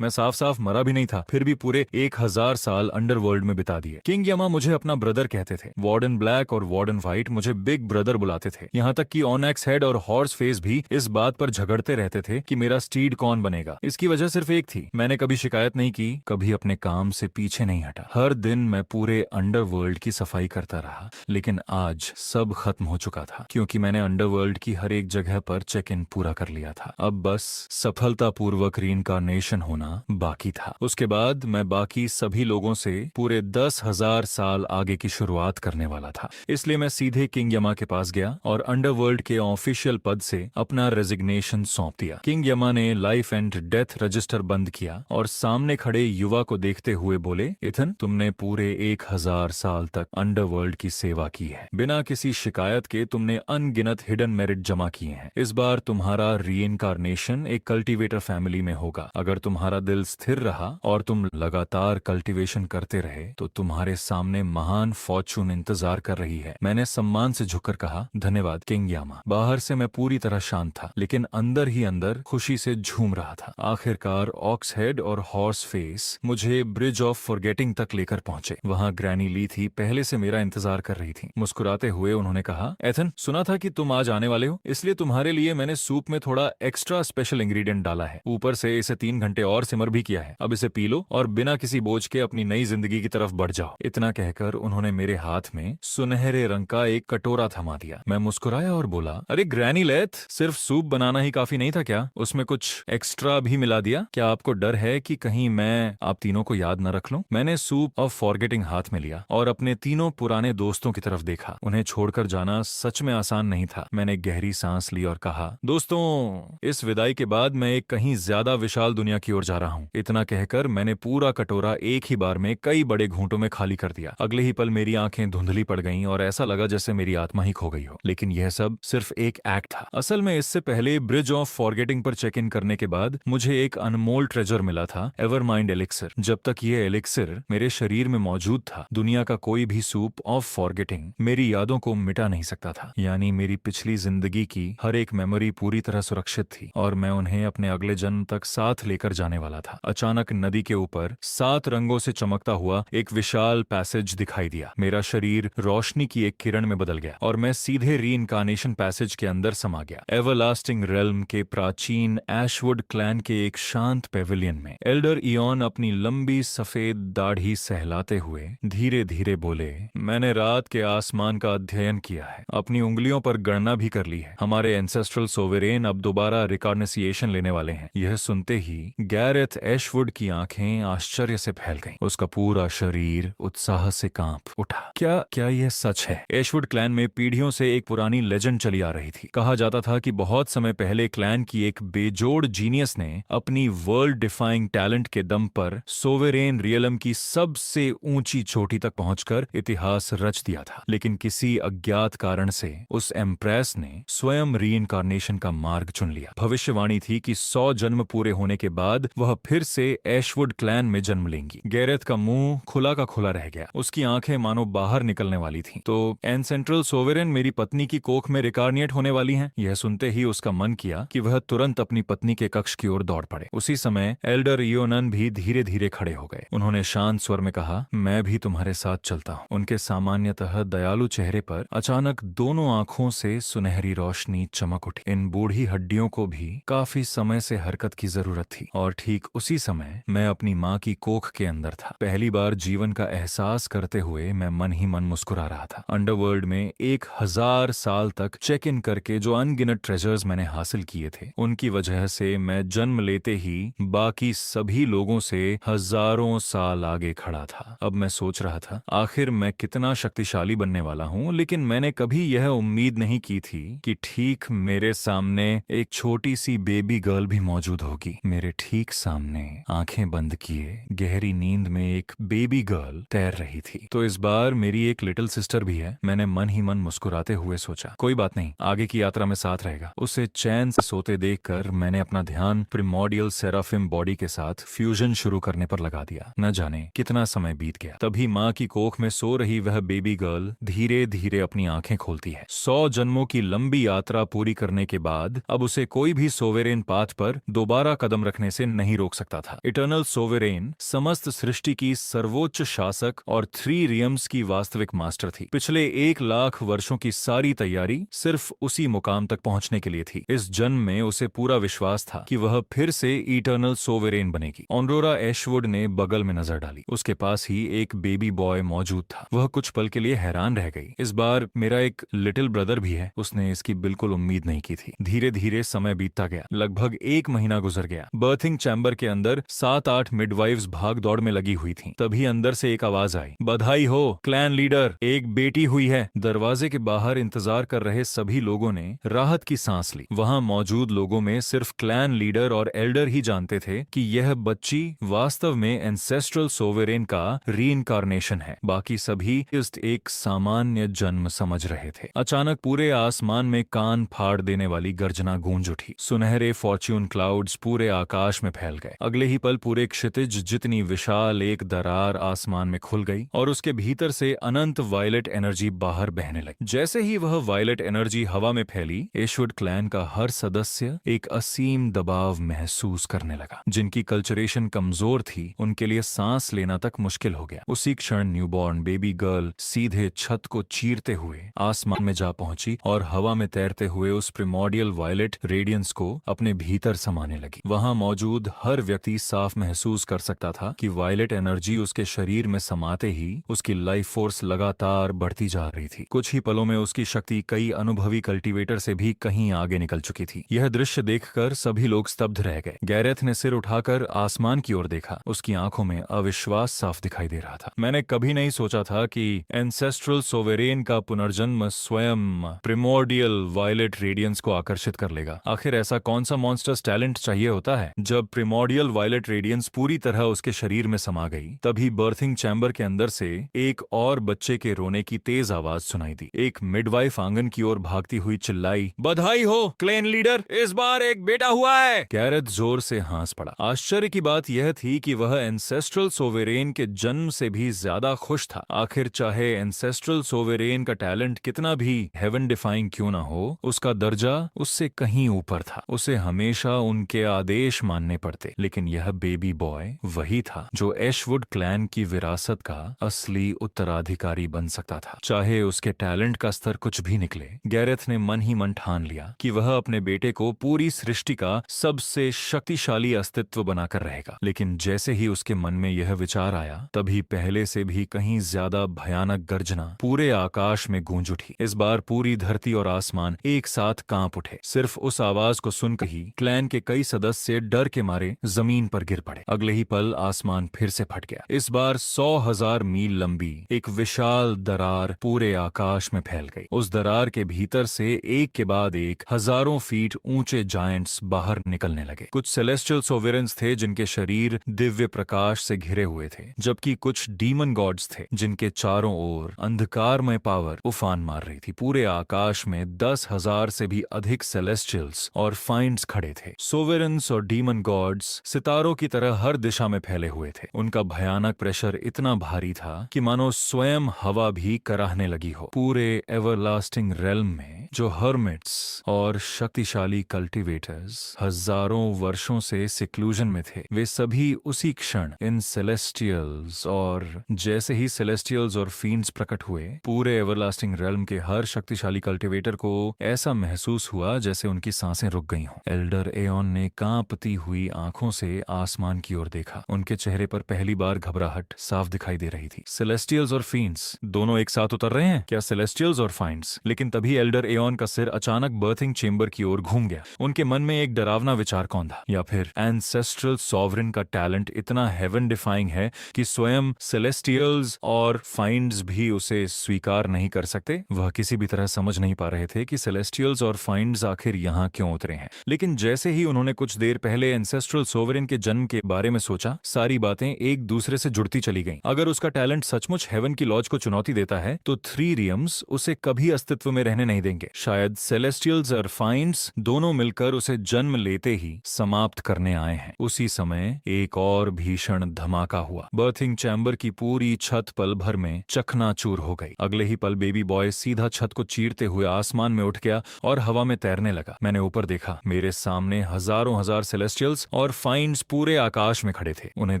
मैं साफ साफ मरा भी नहीं था, फिर भी पूरे 1000 साल अंडरवर्ल्ड में बिता दिए। किंग यमा मुझे अपना ब्रदर कहते थे। वार्डन ब्लैक और वार्डन व्हाइट मुझे बिग ब्रदर बुलाते थे। यहाँ तक कि ऑनैक्स हेड और हॉर्स फेस भी इस बात पर झगड़ते रहते थे कि मेरा स्टीड कौन बनेगा। इसकी वजह सिर्फ एक थी, मैंने कभी शिकायत नहीं की, कभी अपने काम से पीछे नहीं हटा। हर दिन मैं पूरे अंडरवर्ल्ड की सफाई करता रहा, लेकिन आज सब खत्म हो चुका था क्योंकि मैंने अंडरवर्ल्ड की हर एक जगह पर चेक इन पूरा कर लिया था। अब बस सफलतापूर्वक रीइंकार्नेशन होना बाकी था। उसके बाद मैं बाकी सभी लोगों से पूरे 10,000 साल आगे की शुरुआत करने वाला था। इसलिए मैं सीधे किंग यमा के पास गया और अंडरवर्ल्ड के ऑफिशियल पद से अपना रेजिग्नेशन सौंप दिया। किंग यमा ने लाइफ एंड डेथ रजिस्टर बंद किया और सामने खड़े युवा को देखते हुए बोले, इथन, तुमने पूरे 1000 साल तक अंडरवर्ल्ड की सेवा की है। बिना किसी शिकायत के तुमने अनगिनत हिडन मेरिट जमा किए हैं। इस बार तुम्हारा रीइंकार्नेशन एक कल्टीवेटर फैमिली में होगा। अगर तुम्हारा दिल स्थिर रहा और तुम लगातार कल्टीवेशन करते रहे तो तुम्हारे सामने महान फॉर्चून इंतजार कर रही है। मैंने सम्मान से झुककर कहा, धन्यवाद किंग यामा। बाहर से मैं पूरी तरह शांत था, लेकिन अंदर ही अंदर खुशी से झूम रहा था। आखिरकार ऑक्स हेड और हॉर्स फेस मुझे ब्रिज ऑफ फॉरगेटिंग तक लेकर पहुंचे। वहां ग्रैनी ली थी, पहले से मेरा इंतजार कर रही थी। मुस्कुराते हुए उन्होंने कहा, एथन, सुना था कि तुम आज आने वाले हो, इसलिए तुम्हारे लिए मैंने सूप में थोड़ा एक्स्ट्रा स्पेशल इंग्रेडिएंट डाला है। ऊपर से इसे 3 घंटे और सिमर भी किया है। अब इसे पी लो और बिना किसी बोझ के अपनी नई जिंदगी की तरफ बढ़ जाओ। इतना कहकर उन्होंने मेरे हाथ में सुनहरे रंग का एक कटोरा थमा दिया। मैं मुस्कुराया और बोला, अरे ग्रैनी लेथ, सिर्फ सूप बनाना ही काफी नहीं था क्या? उसमें कुछ एक्स्ट्रा भी मिला दिया? क्या आपको डर है कि कहीं मैं आप तीनों को याद न रख लूं? मैंने सूप ऑफ फॉरगेटिंग हाथ में लिया और अपने तीनों पुराने दोस्तों की तरफ देखा। उन्हें छोड़कर जाना सच में आसान नहीं था। मैंने गहरी सांस ली और कहा, दोस्तों, इस विदाई के बाद मैं एक कहीं ज्यादा विशाल दुनिया की ओर जा रहा हूँ। इतना कहकर मैंने पूरा कटोरा एक ही बार में कई बड़े घूंटों में खाली कर दिया। अगले ही पल मेरी आंखें धुंधली पड़ गईं और ऐसा लगा जैसे मेरी आत्मा ही खो गई हो। लेकिन यह सब सिर्फ एक एक्ट था। असल में इससे पहले ब्रिज ऑफ फॉरगेटिंग पर चेक इन करने के बाद मुझे एक अनमोल ट्रेजर मिला था, एवरमाइंड एलिक्सिर। जब तक ये एलिक्सिर मेरे शरीर में मौजूद था, दुनिया का कोई भी सूप ऑफ फॉरगेटिंग मेरी यादों को मिटा नहीं सकता था। यानी मेरी पिछली जिंदगी की हर एक मेमोरी पूरी तरह सुरक्षित थी और मैं उन्हें अपने अगले जन्म तक साथ लेकर जाने वाला था। अचानक नदी के ऊपर 7 रंगों से चमकता हुआ एक विशाल पैसेज दिखाई दिया। मेरा शरीर रोशनी की एक किरण में बदल गया और मैं सीधे रीइंकार्नेशन पैसेज के अंदर समा गया। एवरलास्टिंग रेल्म के प्राचीन एशवुड क्लैन के एक शांत पेविलियन में एल्डर इयॉन अपनी लंबी सफेद दाढ़ी सहलाते हुए धीरे धीरे बोले, मैंने रात के आसमान का अध्ययन किया है, अपनी उंगलियों पर गणना भी कर ली है। हमारे एंसेस्ट्रल सोवेरेन अब दोबारा रिकॉग्निशिएशन लेने वाले हैं। यह सुनते ही गैरेथ एशवुड की आंखें आश्चर्य से फैल गईं। उसका पूरा शरीर उत्साह से कांप उठा। क्या क्या यह सच है? एशवुड क्लैन में पीढ़ियों से एक पुरानी लेजेंड चली आ रही थी। कहा जाता था कि बहुत समय पहले क्लैन की एक बेजोड़ जीनियस ने अपनी वर्ल्ड डिफाइंग टैलेंट के दम पर सोवेरेन रियलम की सबसे ऊंची चोटी तक पहुंचकर इतिहास रच दिया था। लेकिन किसी अज्ञात कारण से उस एम्प्रेस ने स्वयं रीइंकार्नेशन का मार्ग चुन लिया। भविष्यवाणी थी कि 100 जन्म पूरे होने के बाद वह फिर से एशवुड क्लैन में जन्म लेंगी। गैरेथ का मुंह खुला का खुला रह गया। उसकी आंखें मानो बाहर निकलने वाली थीं। तो एनसेंट्रल सोवेरेन मेरी पत्नी की कोख में रिकारनेट होने वाली हैं। यह सुनते ही उसका मन किया कि वह तुरंत अपनी पत्नी के कक्ष की ओर दौड़ पड़े। उसी समय एल्डर इयोनन भी धीरे धीरे खड़े हो गए। उन्होंने शांत स्वर में कहा, मैं भी तुम्हारे साथ चलता हूँ। उनके सामान्यतः दयालु चेहरे पर अचानक दोनों आंखों से सुनहरी रोशनी चमक उठी। इन बूढ़ी हड्डियों को भी काफी समय से हरकत की जरूरत थी और ठीक उसी समय मैं अपनी माँ की कोख के अंदर था। पहली बार जीवन का एहसास करते हुए मैं मन ही मन मुस्कुरा रहा था। अंडरवर्ल्ड में 1000 साल तक चेक इन करके जो अनगिनत ट्रेजर्स मैंने हासिल किए थे, उनकी वजह से मैं जन्म लेते ही बाकी सभी लोगों से हजारों साल आगे खड़ा था। अब मैं सोच रहा था, आखिर मैं कितना शक्तिशाली बनने वाला हूँ। लेकिन मैंने कभी यह उम्मीद नहीं की थी कि ठीक मेरे सामने एक छोटी सी बेबी गर्ल भी मौजूद होगी। मेरे ठीक सामने आंखें बंद किए गहरी नींद में एक बेबी गर्ल तैर रही थी। तो इस बार मेरी एक लिटिल सिस्टर भी है। मैंने मन ही मन मुस्कुराते हुए सोचा, कोई बात नहीं, आगे की यात्रा में साथ रहेगा। उसे चैन से सोते देखकर मैंने अपना ध्यान प्रिमोडियल सेराफिम बॉडी के साथ फ्यूजन शुरू करने पर लगा दिया। न जाने कितना समय बीत गया। तभी माँ की कोख में सो रही वह बेबी गर्ल धीरे धीरे अपनी आंखें खोलती है। 100 जन्मों की लंबी यात्रा पूरी करने के बाद अब उसे कोई भी सोवेरेन पाथ पर दोबारा कदम रखने से नहीं नहीं रोक सकता था। इटर्नल सोवेरेन समस्त सृष्टि की सर्वोच्च शासक और 3 रियम्स की वास्तविक मास्टर थी। पिछले 1 लाख वर्षों की सारी तैयारी सिर्फ उसी मुकाम तक पहुंचने के लिए थी। इस जन्म में उसे पूरा विश्वास था कि वह फिर से इटर्नल सोवेरेन बनेगी। ऑनरोरा एशवुड ने बगल में नजर डाली। उसके पास ही एक बेबी बॉय मौजूद था। वह कुछ पल के लिए हैरान रह गई। इस बार मेरा एक लिटिल ब्रदर भी है, उसने इसकी बिल्कुल उम्मीद नहीं की थी। धीरे धीरे समय बीतता गया। लगभग 1 महीना गुजर गया। बर्थिंग चैम्बर के अंदर 7-8 मिडवाइव्स भाग दौड़ में लगी हुई थीं। तभी अंदर से एक आवाज आई, बधाई हो क्लैन लीडर, एक बेटी हुई है। दरवाजे के बाहर इंतजार कर रहे सभी लोगों ने राहत की सांस ली। वहां मौजूद लोगों में सिर्फ क्लैन लीडर और एल्डर ही जानते थे कि यह बच्ची वास्तव में एंसेस्ट्रल सोवेरेन का रीइंकार्नेशन है। बाकी सभी इस एक सामान्य जन्म समझ रहे थे। अचानक पूरे आसमान में कान फाड़ देने वाली गर्जना गूंज उठी। सुनहरे फॉर्च्यून क्लाउड्स पूरे आकाश में फैल गए। अगले ही पल पूरे क्षितिज जितनी विशाल एक दरार आसमान में खुल गई और उसके भीतर से अनंत वायलेट एनर्जी बाहर बहने लगी। जैसे ही वह वायलेट एनर्जी हवा में फैली, एशवुड क्लैन का हर सदस्य एक असीम दबाव महसूस करने लगा। जिनकी कल्चरेशन कमजोर थी, उनके लिए सांस लेना तक मुश्किल हो गया। उसी क्षण न्यूबॉर्न बेबी गर्ल सीधे छत को चीरते हुए आसमान में जा पहुंची और हवा में तैरते हुए उस प्रिमोर्डियल वायलेट रेडियंस को अपने भीतर समाने लगी। वहां मौजूद हर व्यक्ति साफ महसूस कर सकता था कि वायलेट एनर्जी उसके शरीर में समाते ही उसकी लाइफ फोर्स लगातार बढ़ती जा रही थी। कुछ ही पलों में उसकी शक्ति कई अनुभवी कल्टीवेटर से भी कहीं आगे निकल चुकी थी। यह दृश्य देखकर सभी लोग स्तब्ध रह गए। गैरेथ ने सिर उठाकर आसमान की ओर देखा। उसकी आंखों में अविश्वास साफ दिखाई दे रहा था। मैंने कभी नहीं सोचा था कि एंसेस्ट्रल सोवेरेन का पुनर्जन्म स्वयं प्रिमोर्डियल वायलेट रेडियंस को आकर्षित कर लेगा। आखिर ऐसा कौन सा मॉन्स्टर्स टैलेंट चाहिए होता है? जब प्रिमोर्डियल वायलेट रेडियंस पूरी तरह उसके शरीर में समा गई, तभी बर्थिंग चैम्बर के अंदर से एक और बच्चे के रोने की तेज आवाज सुनाई दी। एक मिडवाइफ आंगन की ओर भागती हुई चिल्लाई, बधाई हो क्लेन लीडर, इस बार एक बेटा हुआ है। गैरेथ जोर से हंस पड़ा। आश्चर्य की बात यह थी कि वह एंसेस्ट्रल सोवेरेन के जन्म से भी ज्यादा खुश था। आखिर चाहे एंसेस्ट्रल सोवेरेन का टैलेंट कितना भी हेवन डिफाइंग क्यों ना हो, उसका दर्जा उससे कहीं ऊपर था। उसे हमेशा उनके आदेश मानने पड़ते। लेकिन यह बेबी बॉय वही था जो एशवुड क्लैन की विरासत का असली उत्तराधिकारी बन सकता था। चाहे उसके टैलेंट का स्तर कुछ भी निकले, गैरेथ ने मन ही मन ठान लिया कि वह अपने बेटे को पूरी सृष्टि का सबसे शक्तिशाली अस्तित्व बनाकर रहेगा। लेकिन जैसे ही उसके मन में यह विचार आया, तभी पहले से भी कहीं ज्यादा भयानक गर्जना पूरे आकाश में गूंज उठी। इस बार पूरी धरती और आसमान एक साथ कांप उठे। सिर्फ उस आवाज को सुनकर ही क्लैन के कई सदस्य डर के मारे जमीन पर गिर पड़े। अगले ही पल आसमान फिर से फट गया। इस बार 100,000 मील लंबी एक विशाल दरार पूरे आकाश में फैल गई। उस दरार के भीतर से एक के बाद एक हजारों फीट ऊंचे जायंट्स बाहर निकलने लगे। कुछ सेलेस्टियल सोवेरेंस थे जिनके शरीर दिव्य प्रकाश से घिरे हुए थे, जबकि कुछ डीमन गॉड्स थे जिनके चारों ओर अंधकारमय पावर उफान मार रही थी। पूरे आकाश में 10,000 से भी अधिक सेलेस्टियल्स और फाइंड्स खड़े थे। सोवेरेंस और डीमन गॉड्स सितारों की तरह हर दिशा में फैले हुए थे। उनका भयानक प्रेशर इतना भारी था कि मानो स्वयं हवा भी कराहने लगी हो। पूरे एवरलास्टिंग रेल्म में जो हर्मिट्स और शक्तिशाली कल्टीवेटर्स हजारों वर्षों से सिक्लूजन में थे, वे सभी उसी क्षण इन सेलेस्टियल्स और जैसे ही सेलेस्टियल्स और फींड्स प्रकट हुए, पूरे एवरलास्टिंग रेल्म के हर शक्तिशाली कल्टीवेटर को ऐसा महसूस हुआ जैसे उनकी सांसें रुक गई हों। एल्डर एओन ने कांपती हुई आंखों से आसमान की ओर देखा। उनके चेहरे पर पहली बार घबराहट साफ दिखाई दे रही थी। सेलेस्टियल्स और फींड्स दोनों एक साथ उतर रहे हैं क्या? सेलेस्टियल्स और फाइंड्स। लेकिन तभी एल्डर एओन का सिर अचानक बर्थिंग चेंबर की ओर घूम गया। उनके मन में एक डरावना विचार कौन था, या फिर एंसेस्ट्रल सॉवरेन का टैलेंट इतना हेवन डिफाइंग है कि स्वयं सेलेस्टियल्स और फाइंड्स भी उसे स्वीकार नहीं कर सकते? वह किसी भी तरह समझ नहीं पा रहे थे कि सेलेस्टियल्स और फाइंड्स आखिर यहाँ क्यों उतरे हैं। लेकिन जैसे ही उन्होंने कुछ देर पहले एंसेस्ट्रल सोवरेन के जन्म के बारे में सोचा, सारी बातें एक दूसरे से जुड़ती चली गईं। अगर उसका टैलेंट सचमुच हेवन की लॉज को चुनौती देता है, तो 3 रियम्स उसे कभी अस्तित्व में रहने नहीं देंगे। शायद सेलेस्टियल्स और फाइंड्स दोनों मिलकर उसे जन्म लेते ही समाप्त करने आए हैं। उसी समय एक और भीषण धमाका हुआ। बर्थिंग चैम्बर की पूरी छत पल भर में चकनाचूर हो गई। अगले ही पल बेबी बॉय सीधा छत को चीरते हुए आसमान में उठ गया और हवा में तैरने लगा। मैंने ऊपर देखा, मेरे सामने हजारों हजार सेलेस्टियल्स और फाइंड्स पूरे आकाश में खड़े थे। उन्हें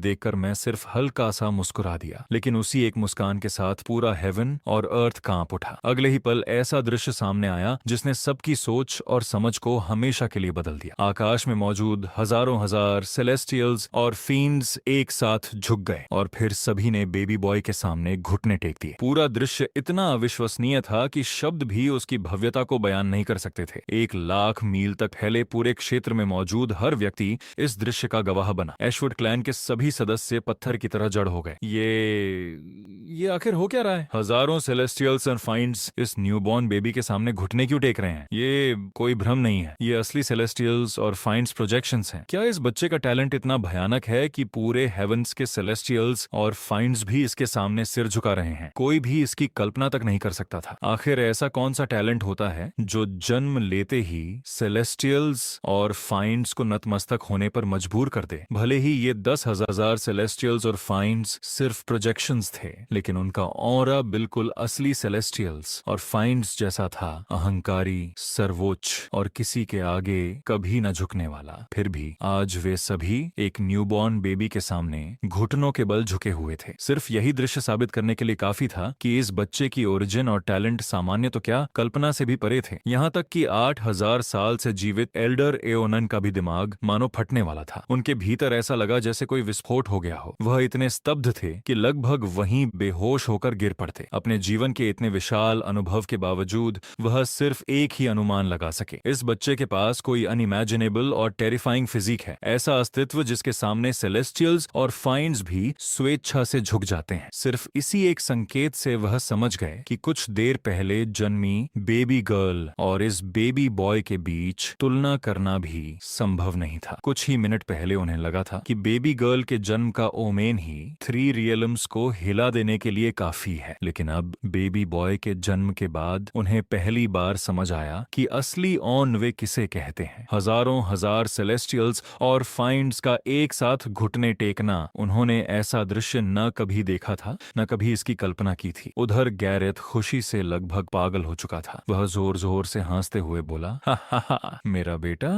देखकर मैं सिर्फ हल्का सा मुस्कुरा दिया, लेकिन उसी एक मुस्कान के साथ पूरा हेवन और अर्थ कांप उठा। अगले ही पल ऐसा दृश्य सामने आया जिसने सबकी सोच और समझ को हमेशा के लिए बदल दिया। आकाश में मौजूद हजारों हजार सेलेस्टियल्स और फीन्ड्स एक साथ झुक गए और फिर सभी ने बेबी बॉय के सामने घुटने टेक दिए। पूरा दृश्य इतना अविश्वसनीय था कि शब्द भी उसकी भव्यता को बयान नहीं कर सकते थे। 1 लाख मील तक फैले पूरे क्षेत्र में मौजूद हर व्यक्ति इस दृश्य का गवाह बना। एशवुड क्लैन के सभी सदस्य पत्थर की तरह जड़ हो गए। ये आखिर हो क्या रहा है? हजारों सेलेस्टियल्स और फाइंड्स इस न्यूबॉर्न बेबी के सामने घुटने क्यों टेक रहे हैं? ये कोई भ्रम नहीं है, ये असली सेलेस्टियल्स और फाइंड्स प्रोजेक्शंस हैं। क्या इस बच्चे का टैलेंट इतना भयानक है कि पूरे हेवंस के सेलेस्टियल्स और फाइंड्स भी इसके सामने सिर झुका रहे हैं? कोई भी इसकी कल्पना तक नहीं कर सकता था। आखिर ऐसा कौन सा टैलेंट होता है जो जन्म लेते ही सेलेस्टियल्स और फाइंड्स को नतमस्तक होने पर मजबूर कर दे? भले ही ये 10,000 सेलेस्टियल्स और फाइंड्स सिर्फ प्रोजेक्शंस थे, लेकिन उनका ऑरा बिल्कुल असली सेलेस्टियल्स और फाइंड्स जैसा था, अहंकारी, सर्वोच्च और किसी के आगे कभी न झुकने वाला। फिर भी आज वे सभी एक न्यूबॉर्न बेबी के सामने घुटनों के बल झुके हुए थे। सिर्फ यही दृश्य साबित करने के लिए काफी था कि इस बच्चे की ओरिजिन और टैलेंट सामान्य तो क्या, कल्पना से भी परे थे। यहाँ तक कि 8,000 साल से जीवित एल्डर एओनन का भी दिमाग मानो फटने वाला था। उनके भीतर ऐसा लगा जैसे कोई विस्फोट हो गया हो। वह इतने स्तब्ध थे कि लगभग वहीं बेहोश होकर गिर पड़ते। अपने जीवन के इतने विशाल अनुभव के बावजूद वह सिर्फ एक ही अनुमान लगा सके, इस बच्चे के पास कोई अनइमेजिनेबल और टेरिफाइंग फिजिक है, ऐसा अस्तित्व जिसके सामने सेलेस्टियल्स और फाइंड्स भी स्वेच्छा से झुक जाते हैं। सिर्फ इसी एक संकेत से वह समझ गए कि कुछ देर पहले जन्मी बेबी गर्ल और इस बेबी बॉय के बीच तुलना करना भी संभव नहीं था। कुछ ही मिनट पहले उन्हें लगा था कि बेबी गर्ल के जन्म का ओमेन ही 3 रियलम्स को हिला देने के लिए काफी है, लेकिन अब बेबी बॉय के जन्म के बाद उन्हें पहली बार समझ आया कि असली ऑन वे किसे कहते हैं। हजारों हजार सेलेस्टियल्स और फाइंड्स का एक साथ घुटने टेकना, उन्होंने ऐसा दृश्य न कभी देखा था, न कभी इसकी कल्पना की थी। उधर गैरेथ खुशी से लगभग पागल हो चुका था। वह जोर जोर से हंसते हुए बोला, हा हा हा, मेरा बेटा,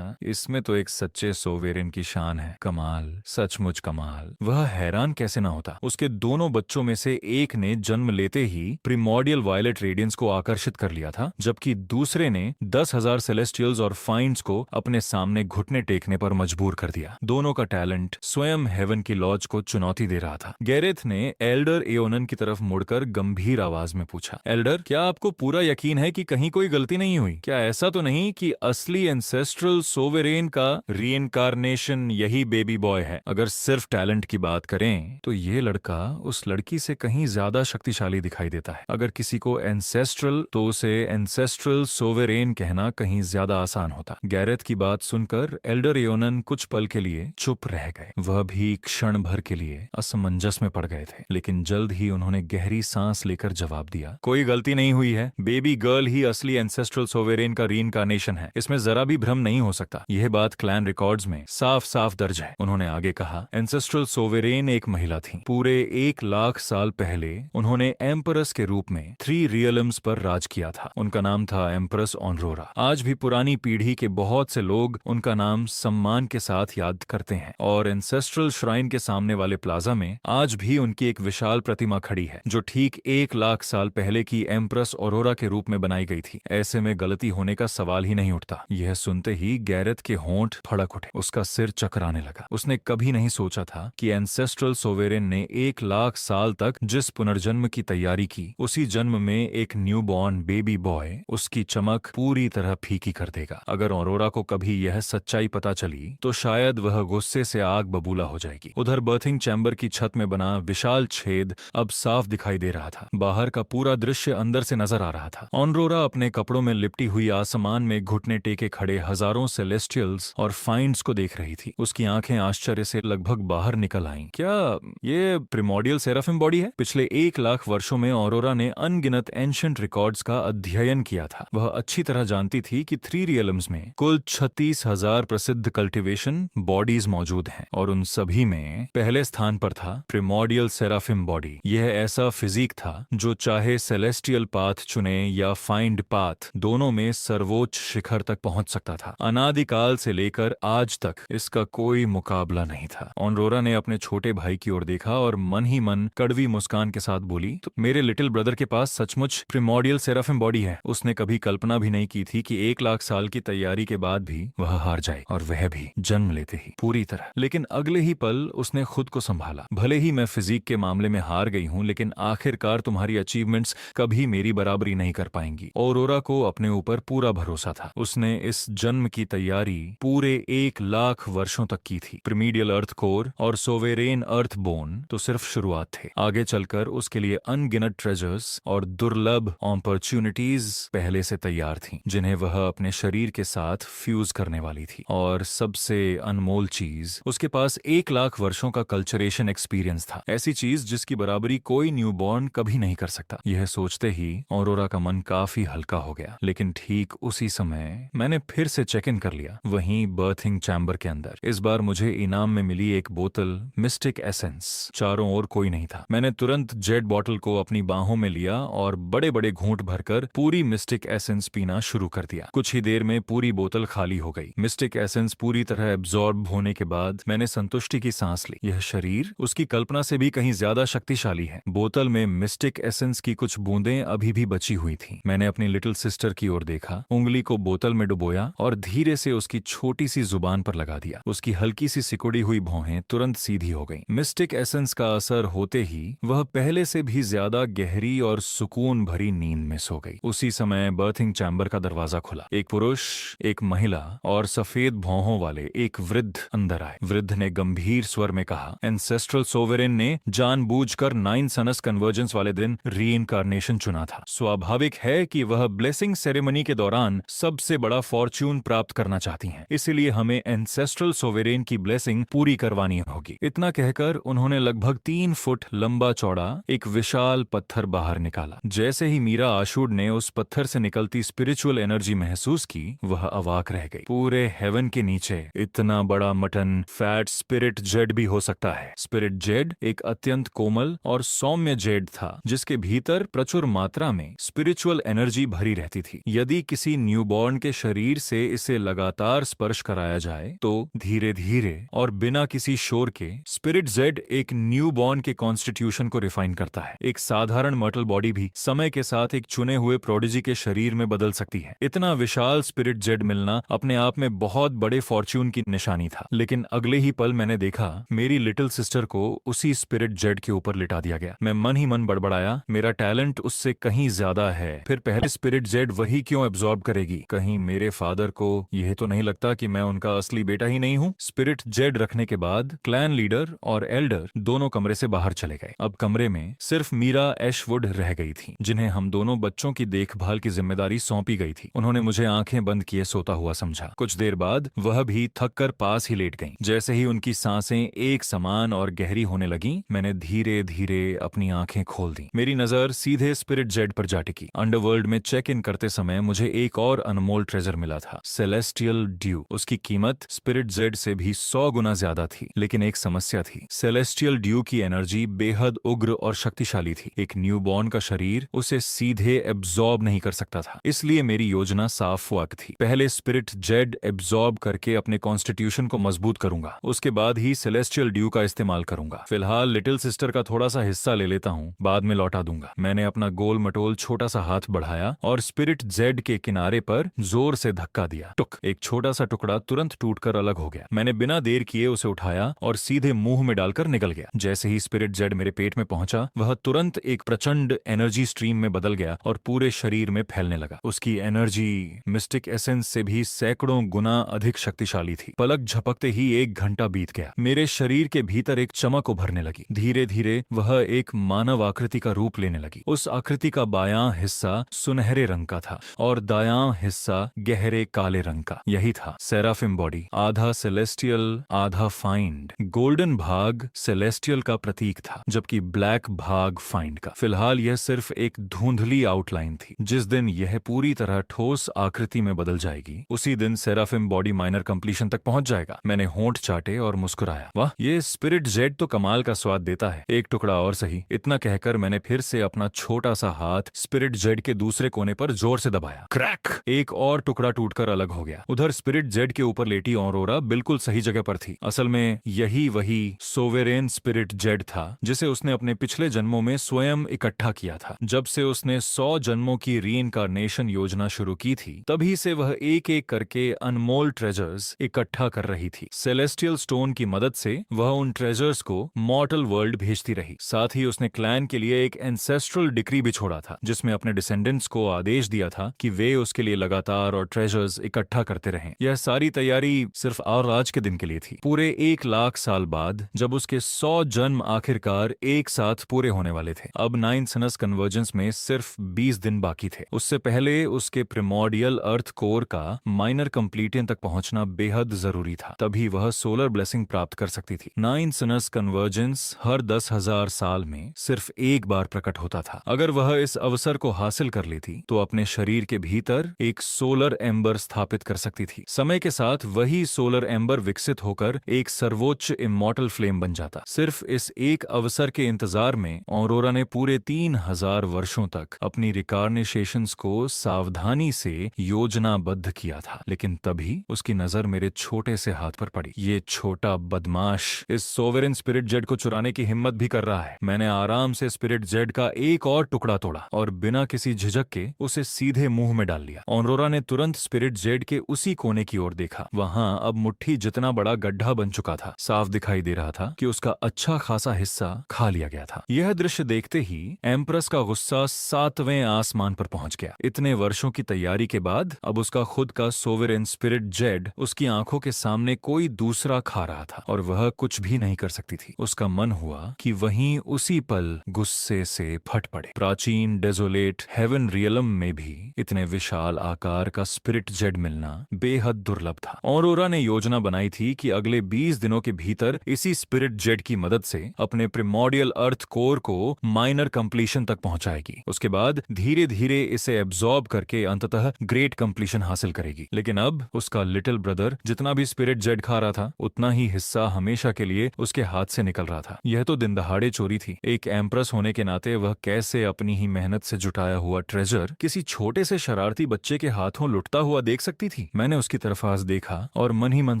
इसमें तो एक सच्चे सोवेरेन की शान है। कमाल, सचमुच कमाल। वह हैरान कैसे ना होता। उसके दोनों बच्चों में से एक ने जन्म लेते ही प्रिमोर्डियल वायलेट रेडियंस को आकर्षित कर लिया था, जबकि दूसरे ने 10,000 सेलेस्टियल्स और फाइंड्स को अपने सामने घुटने टेकने पर मजबूर कर दिया। दोनों का टैलेंट स्वयं हेवन की लॉज को चुनौती दे रहा था। गैरेथ ने एल्डर एओनन की तरफ मुड़कर गंभीर आवाज में पूछा, एल्डर, क्या आपको पूरा यकीन है कि कहीं कोई गलती नहीं हुई? क्या ऐसा तो नहीं कि असली एंसेस्ट्रल सोवेरेन का रीइंकारनेशन यही बेबी बॉय है? अगर सिर्फ टैलेंट की बात करें तो ये लड़का उस लड़की से कहीं ज्यादा शक्तिशाली दिखाई देता है। अगर किसी को एंसेस्ट्रल तो उसे एंसेस्ट्रल सोवेरेन कहना कहीं ज्यादा आसान होता। गैरेथ की बात सुनकर एल्डर एओनन कुछ पल के लिए चुप रह गए। वह भी क्षण भर के लिए असमंजस में पड़ गए थे, लेकिन जल्द ही उन्होंने गहरी सांस लेकर जवाब दिया, कोई गलती नहीं हुई है। बेबी गर्ल ही असली एंसेस्ट्रल सोवेरेन का रीइंकारनेशन है, इसमें जरा भी भ्रम नहीं हो सकता। यह बात क्लैन रिकॉर्ड्स में साफ साफ दर्ज है। उन्होंने आगे कहा, एंसेस्ट्रल सोवेरेन एक महिला थी। पूरे 1 लाख साल पहले उन्होंने एम्परस के रूप में 3 रियलम्स पर राज किया था। उनका नाम था एम्प्रेस ऑनरोरा। आज भी पुरानी पीढ़ी के बहुत से लोग उनका नाम सम्मान के साथ याद करते हैं, और एंसेस्ट्रल श्राइन के सामने वाले प्लाजा में आज भी उनकी एक विशाल प्रतिमा खड़ी है, जो ठीक 1 लाख साल पहले की एम्प्रेस ऑरोरा के रूप में बनाई गई थी। ऐसे में गलती होने का सवाल ही नहीं उठता। यह सुनते ही गैरेथ के होंठ फड़क उठे, उसका सिर चकराने लगा। उसने कभी नहीं सोचा था कि एंसेस्ट्रल सोवेरेन ने 1 लाख साल तक जिस पुनर्जन्म की तैयारी की, उसी जन्म में एक न्यूबॉर्न बेबी बॉय उसकी चमक पूरी तरह फीकी कर देगा। अगर ऑरोरा को कभी यह सच्चाई पता चली तो शायद वह गुस्से से आग बबूला हो जाएगी। उधर बर्थिंग चैम्बर की छत में बना विशाल छेद अब साफ दिखाई दे रहा था। बाहर का पूरा दृश्य अंदर से नजर आ रहा था। ऑनरोरा अपने कपड़ों में लिपटी हुई आसमान में घुटने टेके खड़े हजारों सेलेस्टियल्स और फाइंड्स को देख रही थी। उसकी आंखें आश्चर्य से लगभग बाहर निकल आईं। क्या ये प्रिमोर्डियल सेराफिम बॉडी है? पिछले 1 लाख वर्षों में ऑरोरा ने अनगिनत एंशिएंट रिकॉर्ड्स का अध्ययन किया था। वह अच्छी तरह जानती थी कि 3 रियलम्स में कुल 36,000 प्रसिद्ध कल्टीवेशन बॉडीज मौजूद हैं, और उन सभी में पहले स्थान पर था प्रिमोर्डियल सेराफिम बॉडी। यह ऐसा फिजिक था जो चाहे सेलेस्टियल पाथ चुने या फाइंड पाथ, दोनों में सर्वोच्च शिखर तक पहुंच सकता था। अनादिकाल से लेकर आज तक इसका कोई मुकाबला नहीं था। ऑनरोरा ने अपने छोटे भाई की ओर देखा और मन ही मन कड़वी मुस्कान के साथ बोली, तो मेरे लिटिल ब्रदर के पास सचमुच प्रिमोर्डियल सेराफिम बॉडी है। उसने कभी कल्पना भी नहीं की थी कि 1 लाख साल की तैयारी के बाद भी वह हार जाए, और वह भी जन्म लेते ही पूरी तरह। लेकिन अगले ही पल उसने खुद को संभाला। भले ही मैं फिजिक के मामले में हार गई हूं, लेकिन आखिरकार तुम्हारी अचीवमेंट्स कभी मेरी बराबरी नहीं कर पाएंगी। ऑरोरा को अपने ऊपर पूरा भरोसा था। उसने इस जन्म की तैयारी पूरे 1 लाख वर्षों तक की थी। प्रिमीडियल अर्थ कोर और सोवेरेन अर्थ बोन तो सिर्फ शुरुआत थे। आगे चलकर उसके लिए अनगिनत ट्रेजर्स और दुर्लभ अपॉर्चुनिटीज पहले से तैयार थीं, जिन्हें वह अपने शरीर के साथ फ्यूज करने वाली थी। और सबसे अनमोल चीज, उसके पास 1 लाख वर्षों का कल्चरेशन एक्सपीरियंस था। ऐसी चीज जिसकी बराबरी कोई न्यूबॉर्न कभी नहीं कर सकता। यह सोचते ही ऑरोरा का मन काफी हल्का हो गया। लेकिन ठीक उसी समय मैंने फिर से चेक इन कर लिया, वहीं बर्थिंग चैम्बर के अंदर। इस बार मुझे इनाम में मिली एक बोतल मिस्टिक एसेंस। चारों ओर कोई नहीं था। मैंने तुरंत जेड बॉटल को अपनी बाहों में लिया और बड़े बड़े घूंट भरकर पूरी मिस्टिक एसेंस पीना शुरू कर दिया। कुछ ही देर में पूरी बोतल खाली हो गई। मिस्टिक एसेंस पूरी तरह एब्जॉर्ब होने के बाद मैंने संतुष्टि की सांस ली। यह शरीर उसकी कल्पना से भी कहीं ज्यादा शक्तिशाली है। बोतल में मिस्टिक एसेंस की कुछ बूंदें अभी भी बची हुई थीं। मैंने अपनी लिटिल सिस्टर की ओर देखा, उंगली को बोतल में डुबोया और धीरे से उसकी छोटी सी जुबान पर लगा दिया। उसकी हल्की सी सिकुड़ी हुई भौहें तुरंत सीधी हो गईं। मिस्टिक एसेंस का असर होते ही वह पहले से भी ज्यादा गहरी और सुकून भरी नींद में सो गई। उसी समय बर्थिंग चैम्बर का दरवाजा खुला। एक पुरुष, एक महिला और सफेद भौहों वाले एक वृद्ध अंदर आए। वृद्ध ने गंभीर स्वर में कहा, एंसेस्ट्रल सोवेरेन ने जानबूझकर 9 सनस कन्वर्जेंस वाले दिन रीइंकार्नेशन चुना था। स्वाभाविक है कि वह ब्लेसिंग सेरेमनी के दौरान सबसे बड़ा फॉर्च्यून प्राप्त करना चाहती हैं। इसीलिए हमें एंसेस्ट्रल सोवेरेन की ब्लेसिंग पूरी करवानी होगी। इतना कहकर उन्होंने लगभग 3 फुट लंबा चौड़ा एक विशाल पत्थर बाहर निकाला। जैसे ही मीरा आशुड ने उस पत्थर से निकलती स्पिरिचुअल एनर्जी महसूस की, वह अवाक रह गई। पूरे हेवन के नीचे इतना बड़ा मटन फैट स्पिरिट जेड भी हो सकता है। स्पिरिट जेड एक अत्यंत कोमल और सौम्य जेड था, जिसके भीतर प्रचुर मात्रा में स्पिरिचुअल एनर्जी भरी रहती थी। यदि किसी न्यूबॉर्न के शरीर से इसे लगातार स्पर्श कराया जाए तो धीरे धीरे और बिना किसी शोर के स्पिरिट जेड एक न्यूबॉर्न के कॉन्स्टिट्यूशन को रिफाइन करता है। एक साधारण मर्टल बॉडी भी समय के साथ एक चुने हुए प्रोडिजी के शरीर में बदल सकती है। इतना विशाल स्पिरिट जेड मिलना अपने आप में बहुत बड़े फॉर्च्यून की निशानी था। लेकिन अगले ही पल मैंने देखा, मेरी लिटिल सिस्टर को उसी स्पिरिट जेड के ऊपर लिटा दिया गया। मैं मन ही मन बड़बड़ाया, मेरा टैलेंट उससे कहीं ज्यादा है। फिर पहले स्पिरिट जेड वही क्यों एब्जॉर्ब करेगी? कहीं मेरे फादर को यह तो नहीं लगता कि मैं उनका असली बेटा ही नहीं हूँ? स्पिरिट जेड रखने के बाद क्लैन लीडर और एल्डर दोनों कमरे से बाहर चले गए। अब कमरे में सिर्फ मीरा एशवुड रह गई थी, जिन्हें हम दोनों बच्चों की देखभाल की जिम्मेदारी सौंपी गई थी। उन्होंने मुझे आंखें बंद किए सोता हुआ समझा। कुछ देर बाद वह भी थक कर पास ही लेट गईं। जैसे ही उनकी सांसें एक समान और गहरी होने लगीं, मैंने धीरे धीरे अपनी आंखें खोल दी। मेरी नजर सीधे स्पिरिट जेड पर जा टिकी। अंडरवर्ल्ड में चेक इन करते समय मुझे एक और अनमोल ट्रेजर मिला था, सेलेस्टियल ड्यू। उसकी कीमत स्पिरिट जेड से भी 100 गुना ज्यादा थी। लेकिन एक समस्या थी, सेलेस्टियल ड्यू की एनर्जी बेहद उग्र और शक्तिशाली थी। एक न्यूबॉर्न का शरीर उसे सीधे एब्जॉर्ब नहीं कर सकता था। इसलिए मेरी योजना साफ वाक थी। पहले स्पिरिट जेड एब्जॉर्ब करके अपने कॉन्स्टिट्यूशन को मजबूत करूंगा, उसके बाद ही सेलेस्टियल ड्यू का इस्तेमाल करूंगा। फिलहाल लिटिल सिस्टर का थोड़ा सा हिस्सा ले लेता हूँ, बाद में लौटा दूंगा। मैंने अपना गोल मटोल छोटा सा हाथ बढ़ाया और स्पिरिट जेड के किनारे पर जोर से धक्का दिया। टुक, एक छोटा सा टुकड़ा तुरंत टूटकर अलग हो गया। मैंने बिना देर किए उसे उठाया और सीधे मुंह में डालकर निकल गया। जैसे ही स्पिरिट जेड मेरे पेट में पहुंचा, वह तुरंत एक प्रचंड एनर्जी स्ट्रीम में बदल गया और पूरे शरीर में फैलने लगा। उसकी एनर्जी मिस्टिक एसेंस से भी सैकड़ों गुना अधिक शक्तिशाली थी। पलक झपकते ही 1 घंटा बीत गया। मेरे शरीर के भीतर एक चमक उभरने लगी। धीरे धीरे वह एक मानव आकृति का रूप लेने लगी। उस आकृति का बायां हिस्सा सुनहरे रंग का था और दायां हिस्सा गहरे काले रंग का। यही था सेराफिम बॉडी, आधा सेलेस्टियल आधा फाइंड। गोल्डन भाग सेलेस्टियल का प्रतीक था, जबकि ब्लैक भाग फाइंड का। फिलहाल यह सिर्फ एक धुंधली आउटलाइन थी। जिस दिन यह पूरी तरह ठोस आकृति में बदल जाएगी, उसी दिन सेराफिम बॉडी माइनर कंप्लीशन तक पहुंच जाएगा। मैंने होंठ चाटे और मुस्कुराया। वाह, ये स्पिरिट जेड तो कमाल का स्वाद देता है। एक टुकड़ा और सही। इतना कहकर मैंने फिर से अपना छोटा सा हाथ स्पिरिट जेड के दूसरे कोने पर जोर से दबाया। क्रैक! एक और टुकड़ा टूटकर अलग हो गया। उधर स्पिरिट जेड के ऊपर लेटी ऑरोरा बिल्कुल सही जगह पर थी। असल में यही वही सोवेरेन स्पिरिट जेड था जिसे उसने अपने पिछले जन्मों में स्वयं इकट्ठा किया था। जब से उसने 100 जन्मों की रीइंकार्नेशन योजना शुरू की थी, तभी से वह एक एक करके अनमोल ट्रेजर्स इकट्ठा कर रही थी। सेलेस्टियल स्टोन की मदद से वह उन ट्रेजर्स को मॉर्टल वर्ल्ड भेजती रही। साथ ही उसने क्लैन के लिए एक एंसेस्ट्रल डिक्री भी छोड़ा था, जिसमें अपने डिसेंडेंट्स को आदेश दिया था कि वे उसके लिए लगातार और ट्रेजर्स इकट्ठा करते रहें। यह सारी तैयारी सिर्फ आज के दिन के लिए थी। पूरे 1 लाख साल बाद जब उसके 100 जन्म आखिरकार एक साथ पूरे होने वाले थे। अब 9 सनस कन्वर्जेंस में सिर्फ 20 दिन बाकी थे। उससे पहले उसके प्रिमोर्डियल अर्थ कोर का माइनर कंप्लीटियन तक पहुंचना बेहद जरूरी था, तभी वह सोलर ब्लेसिंग प्राप्त कर सकती थी। 9 सनस कन्वर्जेंस हर 10,000 साल में सिर्फ एक बार प्रकट होता था। अगर वह इस अवसर को हासिल कर लेती तो अपने शरीर के भीतर एक सोलर एम्बर स्थापित कर सकती थी। समय के साथ वही सोलर एम्बर विकसित होकर एक सर्वोच्च इमॉर्टल फ्लेम बन जाता। सिर्फ इस एक अवसर के इंतजार में ऑरोरा ने पूरे 3000 वर्षों तक अपनी रिकार्नेशंस को सावधानी से योजनाबद्ध किया था। लेकिन तभी उसकी नजर मेरे छोटे से हाथ पर पड़ी। ये छोटा बदमाश इस सोवेरेन स्पिरिट जेड को चुराने की हिम्मत भी कर रहा है। मैंने आराम से स्पिरिट जेड का एक और टुकड़ा तोड़ा और बिना किसी झिझक के उसे सीधे मुंह में डाल लिया। ऑरोरा ने तुरंत स्पिरिट जेड के उसी कोने की ओर देखा। वहां अब मुट्ठी जितना बड़ा गड्ढा बन चुका था। साफ दिखाई दे रहा था कि उसका अच्छा खासा हिस्सा खा लिया गया था। यह दृश्य देखते ही एम्प्रेस का गुस्सा 7वें आसमान पर पहुंच गया। इतने वर्षों की तैयारी के बाद अब उसका खुद का सोवेरेन स्पिरिट जेड उसकी आंखों के सामने कोई दूसरा खा रहा था और वह कुछ भी नहीं कर सकती थी। उसका मन हुआ कि वहीं उसी पल गुस्से से फट पड़े। प्राचीन डेजोलेट हेवन रियलम में भी इतने विशाल आकार का स्पिरिट जेड मिलना बेहद दुर्लभ था। ऑरोरा ने योजना बनाई थी कि अगले 20 दिनों के भीतर इसी स्पिरिट जेड की मदद से अपने प्रिमोर्डियल अर्थ कोर को माइनर कंप्लीशन तक पहुंचाएगी। उसके बाद धीरे धीरे इसे एब्जॉर्ब करके अंततः ग्रेट कंप्लीशन हासिल करेगी। लेकिन अब उसका लिटिल ब्रदर जितना भी स्पिरिट जेड खा रहा था, उतना ही हिस्सा हमेशा के लिए उसके हाथ से निकल रहा था। यह तो दिन दहाड़े चोरी थी। एक एम्प्रेस होने के नाते वह कैसे अपनी ही मेहनत से जुटाया हुआ ट्रेजर किसी छोटे से शरारती बच्चे के हाथों लुटता हुआ देख सकती थी। मैंने उसकी तरफ आज देखा और मन ही मन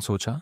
सोचा,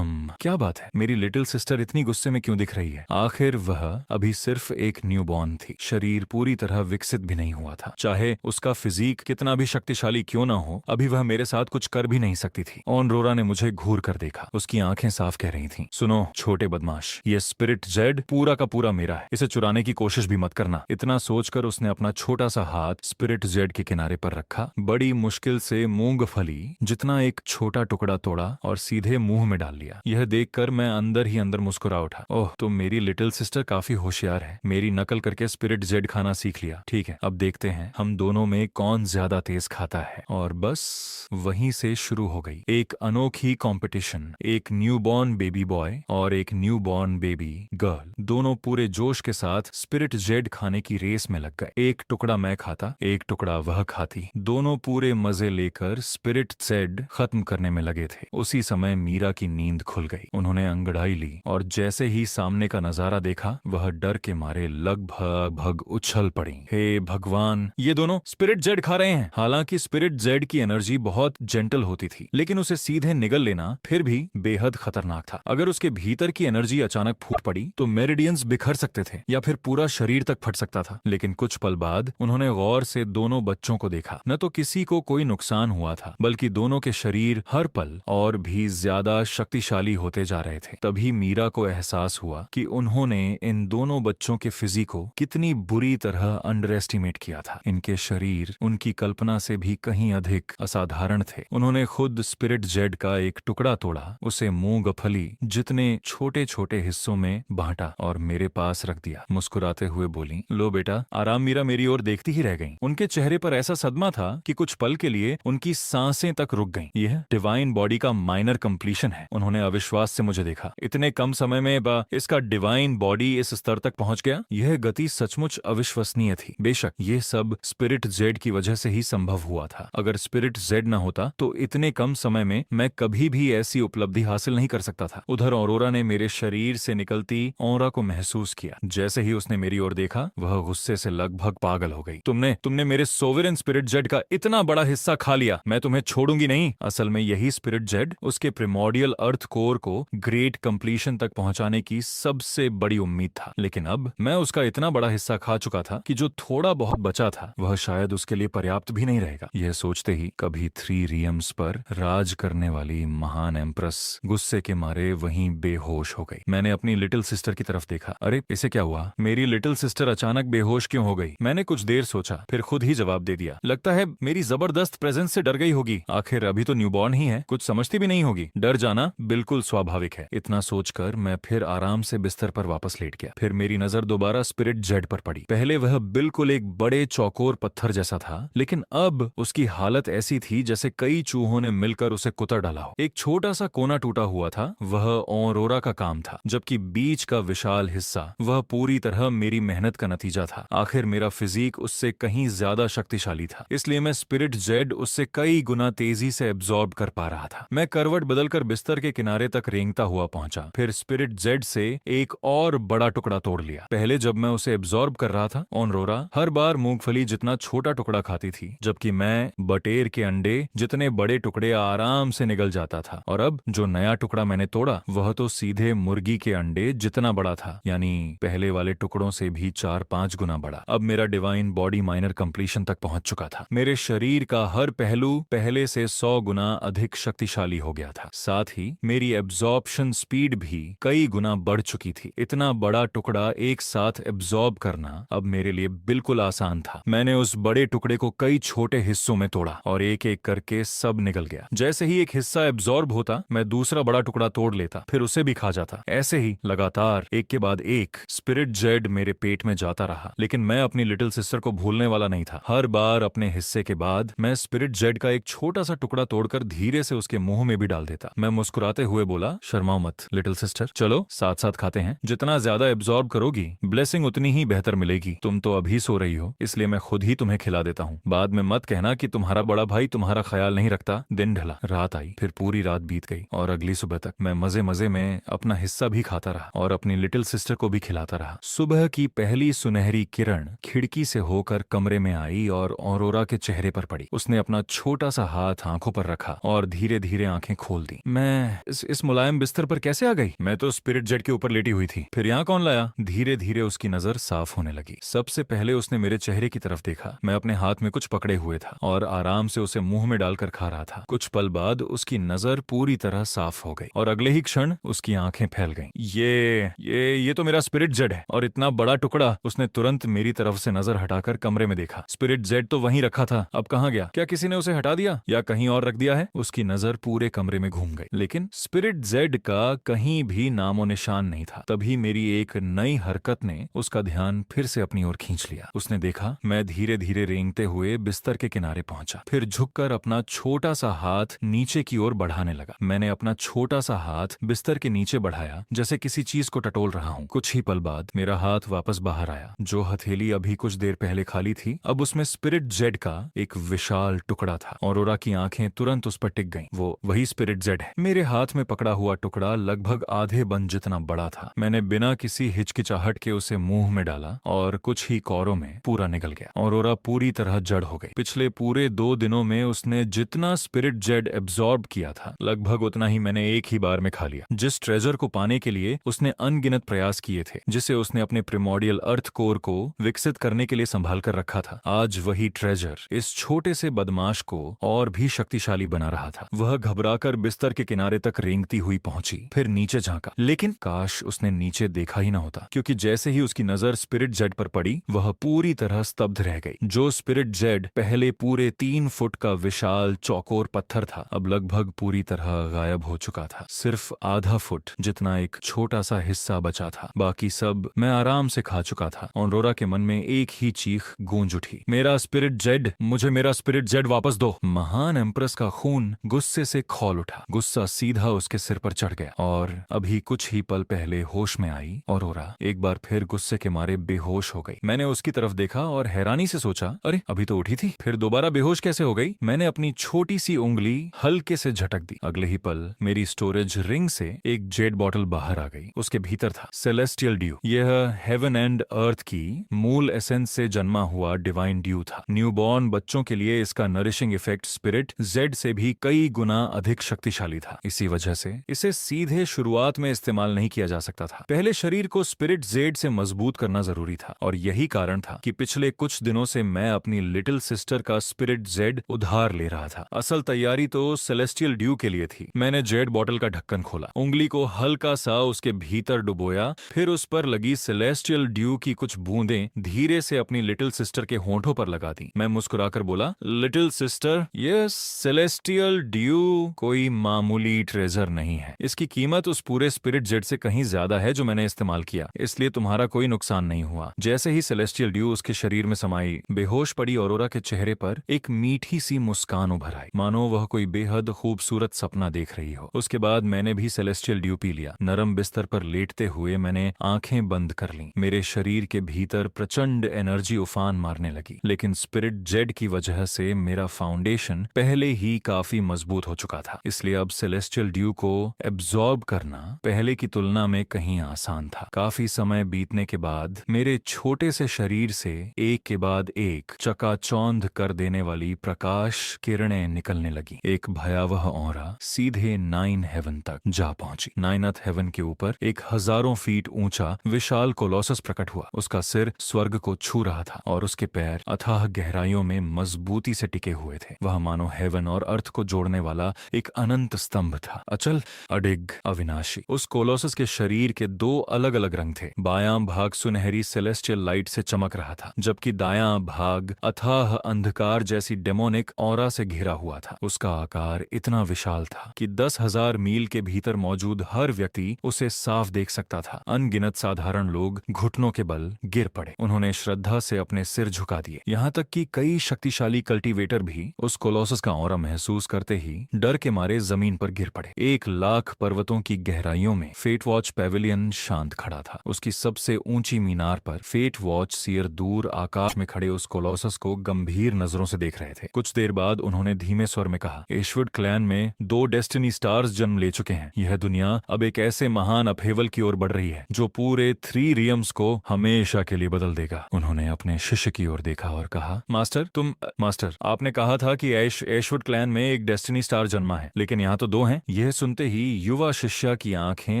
क्या बात है, मेरी लिटिल सिस्टर इतनी गुस्से में क्यों दिख रही है? आखिर वह अभी सिर्फ एक न्यूबॉर्न थी। शरीर पूरी तरह विकसित भी नहीं हुआ था। चाहे उसका फिजिक कितना भी शक्तिशाली क्यों ना हो, अभी वह मेरे साथ कुछ कर भी नहीं सकती थी। ऑरोरा ने मुझे घूर कर देखा। उसकी आंखें साफ कह रही थीं, सुनो छोटे बदमाश, ये स्पिरिट जेड पूरा का पूरा मेरा है। इसे चुराने की कोशिश भी मत करना। इतना सोचकर उसने अपना छोटा सा हाथ स्पिरिट जेड के किनारे पर रखा, बड़ी मुश्किल से मूंगफली जितना एक छोटा टुकड़ा तोड़ा और सीधे मुंह में डाल लिया। यह देखकर मैं अंदर ही अंदर मुस्कुरा उठा। ओह, तुम मेरी लिटिल सिस्टर काफी होशियार है। मेरी नकल करके स्पिरिट जेड खाना सीख लिया। ठीक है, अब देखते हैं हम दोनों में कौन ज्यादा तेज खाता है। और बस वहीं से शुरू हो गई एक अनोखी कंपटीशन। एक न्यूबॉर्न बेबी बॉय और एक न्यूबॉर्न बेबी गर्ल दोनों पूरे जोश के साथ स्पिरिट जेड खाने की रेस में लग गए। एक टुकड़ा मैं खाता, एक टुकड़ा वह खाती। दोनों पूरे मजे लेकर स्पिरिट जेड खत्म करने में लगे थे। उसी समय मीरा की नींद खुल गई। उन्होंने अंगड़ाई ली और जैसे ही सामने का नजारा देखा, वह डर के मारे लगभग उछल पड़ी। हे भगवान, ये दोनों स्पिरिट जेड खा रहे हैं। हालांकि स्पिरिट जेड की एनर्जी बहुत जेंटल होती थी, लेकिन उसे सीधे निगल लेना फिर भी बेहद खतरनाक था। अगर उसके भीतर की एनर्जी अचानक फूट पड़ी तो मेरिडियंस बिखर सकते थे या फिर पूरा शरीर तक फट सकता था। लेकिन कुछ पल बाद उन्होंने गौर से दोनों बच्चों को देखा। न तो किसी को कोई नुकसान हुआ था, बल्कि दोनों के शरीर हर पल और भी ज्यादा शक्तिशाली होते जा रहे थे। तभी मीरा को एहसास हुआ कि उन्होंने इन दोनों बच्चों के फिजिक को कितनी बुरी तरह अंडर एस्टिमेट किया था। इनके शरीर उनकी कल्पना से भी कहीं अधिक असाधारण थे। उन्होंने खुद स्पिरिट जेड का एक टुकड़ा तोड़ा, उसे मूंगफली जितने छोटे छोटे हिस्सों में बांटा और मेरे पास रख दिया। मुस्कुराते हुए बोली, लो बेटा आराम। मीरा मेरी ओर देखती ही रह गईं। उनके चेहरे पर ऐसा सदमा था कि कुछ पल के लिए उनकी सांसें तक रुक गईं। यह डिवाइन बॉडी का माइनर कंप्लीशन है। उन्होंने अविश्वास से मुझे देखा। इतने कम समय में इसका डिवाइन बॉडी इस स्तर तक पहुंच गया। यह गति सचमुच अविश्वसनीय थी। बेशक ये सब स्पिरिट जेड की वजह से ही संभव हुआ था। अगर स्पिरिट जेड न होता तो इतने कम समय में मैं कभी भी ऐसी उपलब्धि हासिल नहीं कर सकता था। उधर ऑरोरा ने मेरे शरीर से निकलती ऑरा को महसूस किया। जैसे ही उसने मेरी ओर देखा, वह गुस्से से लगभग पागल हो गई। तुमने मेरे सोवेरेन स्पिरिट जेड का इतना बड़ा हिस्सा खा लिया। मैं तुम्हें छोड़ूंगी नहीं। असल में यही स्पिरिट जेड उसके प्रिमोडियल अर्थ कोर को ग्रेट कंप्लीशन तक पहुंचाने की सबसे बड़ी उम्मीद था, लेकिन अब मैं उसका इतना बड़ा हिस्सा खा चुका था कि जो थोड़ा बहुत बचा था वह शायद उसके लिए पर्याप्त भी नहीं रहेगा। यह सोचते ही कभी 3 रियम्स पर राज करने वाली महान एम्प्रेस गुस्से के मारे वहीं बेहोश हो गई। मैंने अपनी लिटिल सिस्टर की तरफ देखा। अरे इसे क्या हुआ? मेरी लिटिल सिस्टर अचानक बेहोश क्यों हो गई? मैंने कुछ देर सोचा, फिर खुद ही जवाब दे दिया, लगता है मेरी जबरदस्त प्रेजेंस से डर गई होगी। आखिर अभी तो न्यूबॉर्न ही है, कुछ समझती भी नहीं होगी। डर जाना बिल्कुल स्वाभाविक है। इतना सोचकर मैं फिर आराम से बिस्तर पर वापस लेट गया। फिर मेरी नजर दोबारा स्पिरिट जेड पर पड़ी। पहले वह बिल्कुल एक बड़े चौकोर पत्थर जैसा था, लेकिन अब उसकी हालत ऐसी थी जैसे कई चूहों ने मिलकर उसे कुतर डाला हो। एक छोटा सा कोना टूटा हुआ था, वह ऑरोरा का काम था, जबकि बीच का विशाल हिस्सा वह पूरी तरह मेरी मेहनत का नतीजा था। आखिर मेरा फिजिक उससे कहीं ज्यादा शक्तिशाली था, इसलिए मैं स्पिरिट जेड उससे कई गुना तेजी से एब्जॉर्ब कर पा रहा था। मैं करवट बदलकर बिस्तर के किनारे तक रेंगता हुआ पहुंचा, फिर स्पिरिट जेड से एक और बड़ा टुकड़ा तोड़ लिया। पहले जब मैं उसे एब्जॉर्ब कर रहा था, ऑरोरा हर बार मूंगफली जितना छोटा टुकड़ा खाती थी, जबकि मैं बटेर के अंडे जितने बड़े टुकड़े आराम से निगल जाता था। और अब जो नया टुकड़ा मैंने तोड़ा वह तो सीधे मुर्गी के अंडे जितना बड़ा था, यानी पहले वाले टुकड़ों से भी 4-5 गुना बड़ा। अब मेरा डिवाइन बॉडी माइनर कंप्लीशन तक पहुंच चुका था। मेरे शरीर का हर पहलू पहले से 100 गुना अधिक शक्तिशाली हो गया था। साथ ही मेरी एब्जॉर्प्शन स्पीड भी कई गुना बढ़ चुकी थी। इतना बड़ा टुकड़ा एक साथ एब्जॉर्ब करना अब मेरे लिए बिल्कुल आसान था। मैंने उस बड़े टुकड़े को कई छोटे हिस्सों में तोड़ा और एक एक करके सब निकल गया। जैसे ही एक हिस्सा एब्जॉर्ब होता, मैं दूसरा बड़ा टुकड़ा तोड़ लेता, फिर उसे भी खा जाता। ऐसे ही लगातार एक के बाद एक स्पिरिट जेड मेरे पेट में जाता रहा। लेकिन मैं अपनी लिटिल सिस्टर को भूलने वाला नहीं था। हर बार अपने हिस्से के बाद मैं स्पिरिट जेड का एक छोटा सा टुकड़ा तोड़कर धीरे से उसके मुंह में भी डाल देता। मैं मुस्कुराते हुए बोला, शर्माओ मत लिटिल सिस्टर, चलो साथ साथ खाते हैं। जितना ज्यादा एब्जॉर्ब करोगी ब्लेसिंग उतनी ही बेहतर मिलेगी। तुम तो अभी सो रही हो, इसलिए मैं खुद ही तुम्हें खिला देता हूँ। बाद में मत कहना कि तुम्हारा बड़ा भाई तुम्हारा ख्याल नहीं रखता। दिन ढला, रात आई, फिर पूरी रात बीत गई और अगली सुबह तक मैं मजे मजे में अपना हिस्सा भी खाता रहा और अपनी लिटिल सिस्टर को भी खिलाता रहा। सुबह की पहली सुनहरी किरण खिड़की से होकर कमरे में आई और ऑरोरा के चेहरे पर पड़ी। उसने अपना छोटा सा हाथ आंखों पर रखा और धीरे धीरे आंखें खोल दी। मैं इस मुलायम बिस्तर पर कैसे आ गई? मैं तो स्पिरिट जेट के ऊपर लेटी हुई थी। फिर यहाँ कौन लाया? धीरे धीरे उसकी नजर साफ होने लगी। सबसे पहले उसने मेरे चेहरे की तरफ देखा। मैं अपने हाथ में कुछ पकड़े हुए था और आराम से उसे मुंह में डालकर खा रहा था। कुछ पल बाद उसकी नजर पूरी तरह साफ हो गई और अगले ही क्षण उसकी आंखें फैल गईं। ये तो मेरा स्पिरिट जेड है और इतना बड़ा टुकड़ा। उसने तुरंत मेरी तरफ से नजर हटाकर कमरे में देखा। स्पिरिट जेड तो वहीं रखा था, अब कहाँ गया? क्या किसी ने उसे हटा दिया या कहीं और रख दिया है? उसकी नजर पूरे कमरे में घूम गई, लेकिन स्पिरिट जेड का कहीं भी नामो निशान नहीं था। तभी मेरी एक नई हरकत ने उसका ध्यान फिर से अपनी ओर खींच लिया। उसने देखा मैं धीरे धीरे रेंगते हुए बिस्तर के किनारे पहुंचा, फिर झुककर अपना छोटा सा हाथ नीचे की ओर बढ़ाने लगा। मैंने अपना छोटा सा हाथ बिस्तर के नीचे बढ़ाया जैसे किसी चीज को टटोल रहा हूं। कुछ ही पल बाद मेरा हाथ वापस बाहर आया। जो हथेली अभी कुछ देर पहले खाली थी, अब उसमें स्पिरिट जेड का एक विशाल टुकड़ा था। ऑरोरा की आंखें तुरंत उस पर टिक गईं। वो वही स्पिरिट जेड है। मेरे हाथ में पकड़ा हुआ टुकड़ा लगभग आधे बंद जितना बड़ा था। मैंने बिना किसी हिचकिचाहट के उसे मुंह में डाला और कुछ ही कौरों में पूरा निकल गया। ऑरोरा पूरी तरह जड़ हो गई। पिछले पूरे 2 दिनों में उसने जितना स्पिरिट जेड एब्जॉर्ब किया था, लगभग उतना ही मैंने एक ही बार में खा लिया। जिस ट्रेजर को पाने के लिए उसने अनगिनत प्रयास किए थे, जिसे उसने अपने प्रिमोडियल अर्थ कोर को विकसित करने के लिए संभाल कर रखा था, आज वही ट्रेजर इस छोटे से बदमाश को और भी शक्तिशाली बना रहा था। वह घबराकर बिस्तर के किनारे तक रेंगती हुई पहुंची, फिर नीचे झांका, लेकिन काश उसने नीचे देखा ही न होता, क्योंकि जैसे ही उसकी नजर स्पिरिट जेड पर पड़ी, वह पूरी तरह स्तब्ध रह गई। जो स्पिरिट जेड पहले पूरे 3 फुट का विशाल चौकोर पत्थर था, अब लगभग पूरी तरह गायब हो चुका था। सिर्फ आधा फुट जितना एक छोटा सा हिस्सा बचा था। बाकी सब मैं आराम से खा चुका था। ऑरोरा के मन में एक ही चीख गूंज उठी, मेरा स्पिरिट जेड, मुझे मेरा स्पिरिट जेड वापस दो। महान एम्प्रेस का खून गुस्से से खौल उठा। गुस्सा सीधा उसके सिर पर चढ़ गया और अभी कुछ ही पल पहले होश में आई ऑरोरा एक बार फिर गुस्से के मारे बेहोश हो गई। मैंने उसकी तरफ देखा और हैरानी से सोचा, अरे अभी तो उठी थी, फिर दोबारा बेहोश कैसे हो गई? मैंने अपनी छोटी सी उंगली हल्के से झटक दी। अगले ही पल मेरी स्टोरेज रिंग से एक जेड बॉटल बाहर आ गई। उसके भीतर था सेलेस्टियल ड्यू। यह हेवन एंड अर्थ की मूल एसेंस से जन्मा हुआ डिवाइन ड्यू था। न्यूबॉर्न बच्चों के लिए इसका नरिशिंग इफेक्ट स्पिरिट जेड से भी कई गुना गुना अधिक शक्तिशाली था। इसी वजह से इसे सीधे शुरुआत में इस्तेमाल नहीं किया जा सकता था। पहले शरीर को स्पिरिट जेड से मजबूत करना जरूरी था और यही कारण था कि पिछले कुछ दिनों से मैं अपनी लिटिल सिस्टर का स्पिरिट जेड उधार ले रहा था। असल तैयारी तो सेलेस्टियल ड्यू के लिए थी। मैंने जेड बॉटल का ढक्कन खोला, उंगली को हल्का सा उसके भीतर डुबोया, फिर उस पर लगी सेलेस्टियल ड्यू की कुछ बूंदें धीरे से अपनी लिटिल सिस्टर के होंठों पर लगा दी। मैं मुस्कुराकर बोला, लिटिल सिस्टर, ये सेलेस्टियल ड्यू कोई मामूली ट्रेजर नहीं है। इसकी कीमत उस पूरे स्पिरिट जेड से कहीं ज्यादा है जो मैंने इस्तेमाल किया, इसलिए तुम्हारा कोई नुकसान नहीं हुआ। जैसे ही सेलेस्टियल ड्यू उसके शरीर में समाई, बेहोश पड़ी ऑरोरा के चेहरे पर एक मीठी सी मुस्कान उभर आई, मानो वह कोई बेहद खूबसूरत सपना देख रही हो। उसके बाद मैंने भी सेलेस्टियल ड्यू पी लिया। नरम बिस्तर पर लेटते हुए मैंने आंखें बंद कर लीं। मेरे शरीर के भीतर प्रचंड एनर्जी उफान मारने लगी, लेकिन स्पिरिट जेड की वजह से मेरा फाउंडेशन पहले ही काफी मजबूत हो चुका था, इसलिए अब सेलेस्टियल ड्यू को एब्जॉर्ब करना पहले की तुलना में कहीं आसान था। काफी समय बीतने के बाद मेरे छोटे से शरीर से एक के बाद एक चकाचौंध कर देने वाली प्रकाश किरणें निकलने लगी। एक भयावह ऑरा सीधे 9 हेवन तक जा पहुंची। 9th हेवन के ऊपर एक हजारों फीट ऊंचा विशाल कोलोसस प्रकट हुआ। उसका सिर स्वर्ग को छू रहा था और उसके पैर अथाह गहराइयों में मजबूती से टिके हुए थे। वह मानो हेवन और अर्थ को जोड़ने वाला एक अनंत स्तंभ था, अचल, अडिग, अविनाशी। उस कोलोसस के शरीर के 2 अलग अलग रंग थे। बायां भाग सुनहरी सेलेस्टियल लाइट से चमक रहा था, जबकि दायां भाग अथाह अंधकार जैसी डेमोनिक ऑरा से घिरा हुआ था। उसका आकार इतना विशाल था कि 10,000 मील के भीतर मौजूद हर व्यक्ति उसे साफ देख सकता था। अनगिनत साधारण लोग घुटनों के बल गिर पड़े। उन्होंने श्रद्धा से अपने सिर झुका दिए। यहाँ तक कि कई शक्तिशाली कल्टीवेटर भी उस कोलोसस का ऑरा महसूस करते ही डर के मारे जमीन पर गिर पड़े। 1,00,000 पर्वतों की गहराइयों में फेट वॉच पैविलियन शांत खड़ा था। उसकी सबसे ऊंची मीनार पर फेट वॉच सीयर दूर आकाश में खड़े उस कोलोसस को गंभीर नजरों से देख रहे थे। कुछ देर बाद उन्होंने धीमे स्वर में कहा, एशवुड क्लैन में 2 डेस्टिनी स्टार्स जन्म ले चुके हैं। यह दुनिया अब एक ऐसे महान अपहेवल की ओर बढ़ रही है जो पूरे 3 रियम्स को हमेशा के लिए बदल देगा। उन्होंने अपने शिष्य की ओर देखा और कहा, मास्टर, आपने कहा था कि एशवुड क्लैन में एक डेस्टिनी स्टार जन्मा है, लेकिन यहाँ तो 2 हैं। यह सुनते ही युवा शिष्या की आंखें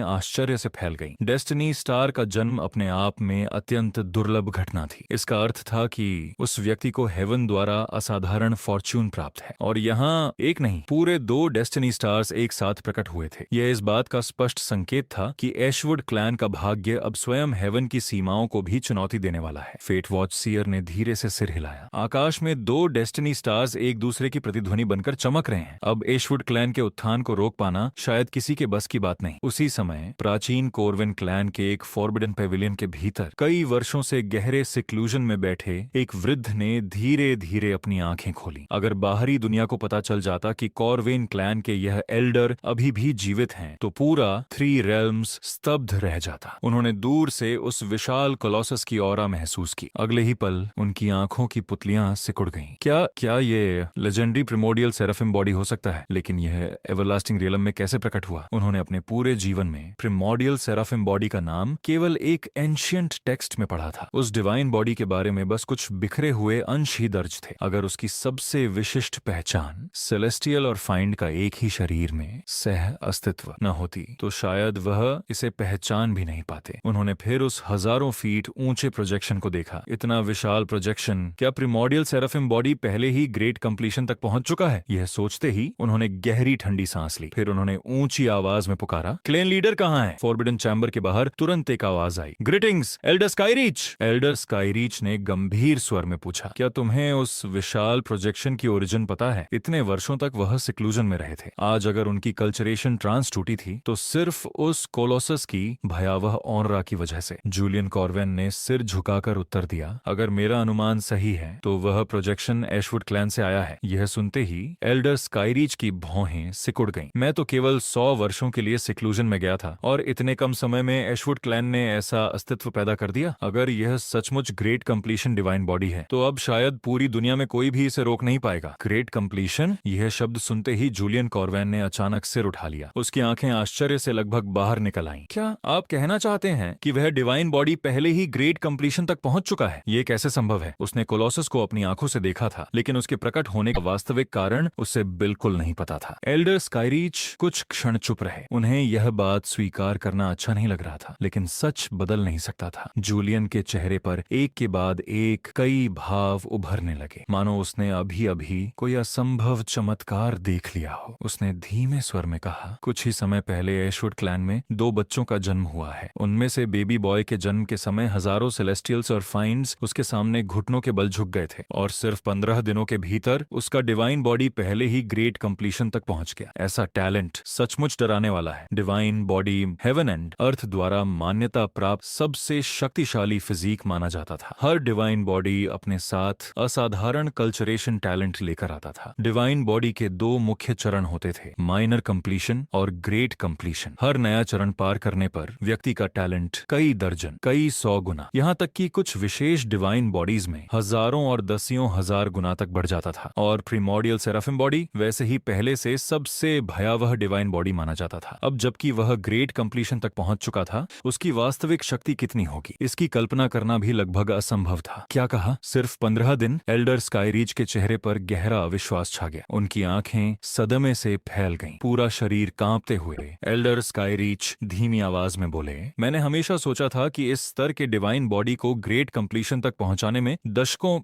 आश्चर्य से फैल गईं। डेस्टिनी स्टार का जन्म अपने आप में अत्यंत दुर्लभ घटना थी। इसका अर्थ था कि उस व्यक्ति को हेवन द्वारा असाधारण फॉर्च्यून प्राप्त है, और यहाँ एक नहीं, पूरे 2 डेस्टिनी स्टार्स एक साथ प्रकट हुए थे। यह इस बात का स्पष्ट संकेत था कि एशवुड क्लैन का भाग्य अब स्वयं हेवन की सीमाओं को भी चुनौती देने वाला है। फेट वॉच सीयर ने धीरे से सिर हिलाया। आकाश में 2 डेस्टिनी स्टार्स एक दूसरे की प्रतिध्वनि बनकर चमक रहे हैं। अब एशवुड क्लैन के उत्थान को रोक पाना शायद किसी के बस की बात नहीं। उसी समय प्राचीन कोरविन क्लैन के एक फॉरबिडन पेविलियन के भीतर कई वर्षों से गहरे सिक्लूजन में बैठे एक वृद्ध ने धीरे धीरे अपनी आंखें खोली। अगर बाहरी दुनिया को पता चल जाता कि कॉरवेन क्लैन के यह एल्डर अभी भी जीवित हैं, तो पूरा 3 रेल्म्स स्तब्ध रह जाता। उन्होंने दूर से उस विशाल कोलोसस की ऑरा महसूस की। अगले ही पल उनकी आंखों की पुतलियां सिकुड़ गईं। क्या ये लेजेंडरी प्रिमोडियल सेराफिम बॉडी हो सकता है? लेकिन यह एवरलास्टिंग रियलम में कैसे प्रकट हुआ? उन्होंने अपने पूरे जीवन में प्रिमोडियल सेराफिम बॉडी का नाम केवल एक एंशियंट टेक्स्ट में पढ़ा था। उस डिवाइन बॉडी के बारे में बस कुछ बिखरे हुए अंश ही दर्ज थे। अगर उसकी सबसे विशिष्ट पहचान सेलेस्टियल और फाइंड का एक ही शरीर में सह अस्तित्व न होती, तो शायद वह इसे पहचान भी नहीं पाते। उन्होंने फिर उस हजारों फीट ऊंचे प्रोजेक्शन को देखा। इतना विशाल प्रोजेक्शन, क्या प्रिमोडियल सेराफिम बॉडी पहले ही ग्रेट कंप्लीशन तक पहुंच चुका है? यह सोचते ही उन्होंने गहरी ठंडी सांस ली। फिर उन्होंने ऊंची आवाज में पुकारा, क्लेन लीडर कहाँ है? फॉरबिडन चैम्बर के बाहर तुरंत एक आवाज आई, ग्रीटिंग्स एल्डर स्काईरीच। एल्डर स्काईरीच ने गंभीर स्वर में पूछा, क्या तुम्हें उस विशाल प्रोजेक्शन की ओरिजिन पता है? इतने वर्षों तक वह सिक्लूजन में रहे थे। आज अगर उनकी कल्चरेशन ट्रांस टूटी थी तो सिर्फ उस कोलोसस की भयावह ऑनरा की वजह से। जूलियन कॉर्वेन ने सिर झुकाकर उत्तर दिया, अगर मेरा अनुमान सही है तो वह प्रोजेक्शन एशवुड क्लैन से आया है। यह सुनते ही एल्डर स्काईरीच की भौहें सिकुड़ गईं। मैं तो केवल 100 वर्षों के लिए सिक्लूजन में गया था और इतने कम समय में एशवुड क्लैन ने ऐसा अस्तित्व पैदा कर दिया। अगर यह सचमुच ग्रेट कंप्लीशन डिवाइन बॉडी है तो अब शायद पूरी दुनिया में कोई भी इसे रोक नहीं पाएगा। Great completion? यह शब्द सुनते ही जूलियन कॉर्वेन ने अचानक सिर उठा लिया। उसकी आंखें आश्चर्य से लगभग बाहर निकल आईं। क्या आप कहना चाहते हैं कि वह डिवाइन बॉडी पहले ही ग्रेट कंप्लीशन तक पहुंच चुका है? ये कैसे संभव है? उसने कोलोसस को अपनी आंखों से देखा था, लेकिन उसके प्रकट होने का वास्तविक कारण उसे बिल्कुल नहीं नहीं पता था। एल्डर स्काईरीच कुछ क्षण चुप रहे। उन्हें यह बात स्वीकार करना अच्छा नहीं लग रहा था, लेकिन सच बदल नहीं सकता था। जूलियन के चेहरे पर एक के बाद एक कई भाव उभरने लगे, मानो उसने अभी अभी कोई असंभव चमत्कार देख लिया हो। उसने धीमे स्वर में कहा, कुछ ही समय पहले एशवुड क्लैन में 2 बच्चों का जन्म हुआ है। उनमें से बेबी बॉय के जन्म के समय हजारों सेलेस्टियल्स और फाइंड्स उसके सामने घुटनों के बल झुक गए थे, और सिर्फ 15 दिनों के भीतर उसका डिवाइन बॉडी पहले ही ग्रेट कंप्लीशन तक पहुंच गया। ऐसा टैलेंट सचमुच डराने वाला है। Divine body heaven and earth द्वारा मान्यता प्राप्त सबसे शक्तिशाली फिजिक माना जाता था। हर डिवाइन बॉडी अपने साथ असाधारण कल्चरेशन टैलेंट लेकर आता था। डिवाइन बॉडी के 2 मुख्य चरण होते थे, माइनर कंप्लीशन और ग्रेट कंप्लीशन। हर नया चरण पार करने पर व्यक्ति का टैलेंट कई दर्जन, कई 100 गुना, यहाँ तक कि कुछ विशेष डिवाइन बॉडीज में हजारों और दसियों हजार गुना तक बढ़ जाता था। और प्रीमोडियल सेराफिम बॉडी वैसे ही पहले से सबसे भयावह डिवाइन बॉडी माना जाता था। अब जबकि वह ग्रेट कंप्लीशन तक पहुंच चुका था, उसकी वास्तविक शक्ति कितनी होगी, इसकी कल्पना करना भी लगभग असंभव था। क्या कहा? सिर्फ 15 दिन? एल्डर स्काईरीच के चेहरे पर गहरा अविश्वास छा गया। उनकी आंखें सदमे से फैल गईं, पूरा शरीर कांपते हुए एल्डर स्काईरीच धीमी आवाज में बोले, मैंने हमेशा सोचा था कि इस स्तर के डिवाइन बॉडी को ग्रेट कंप्लीशन तक पहुंचाने में दशकों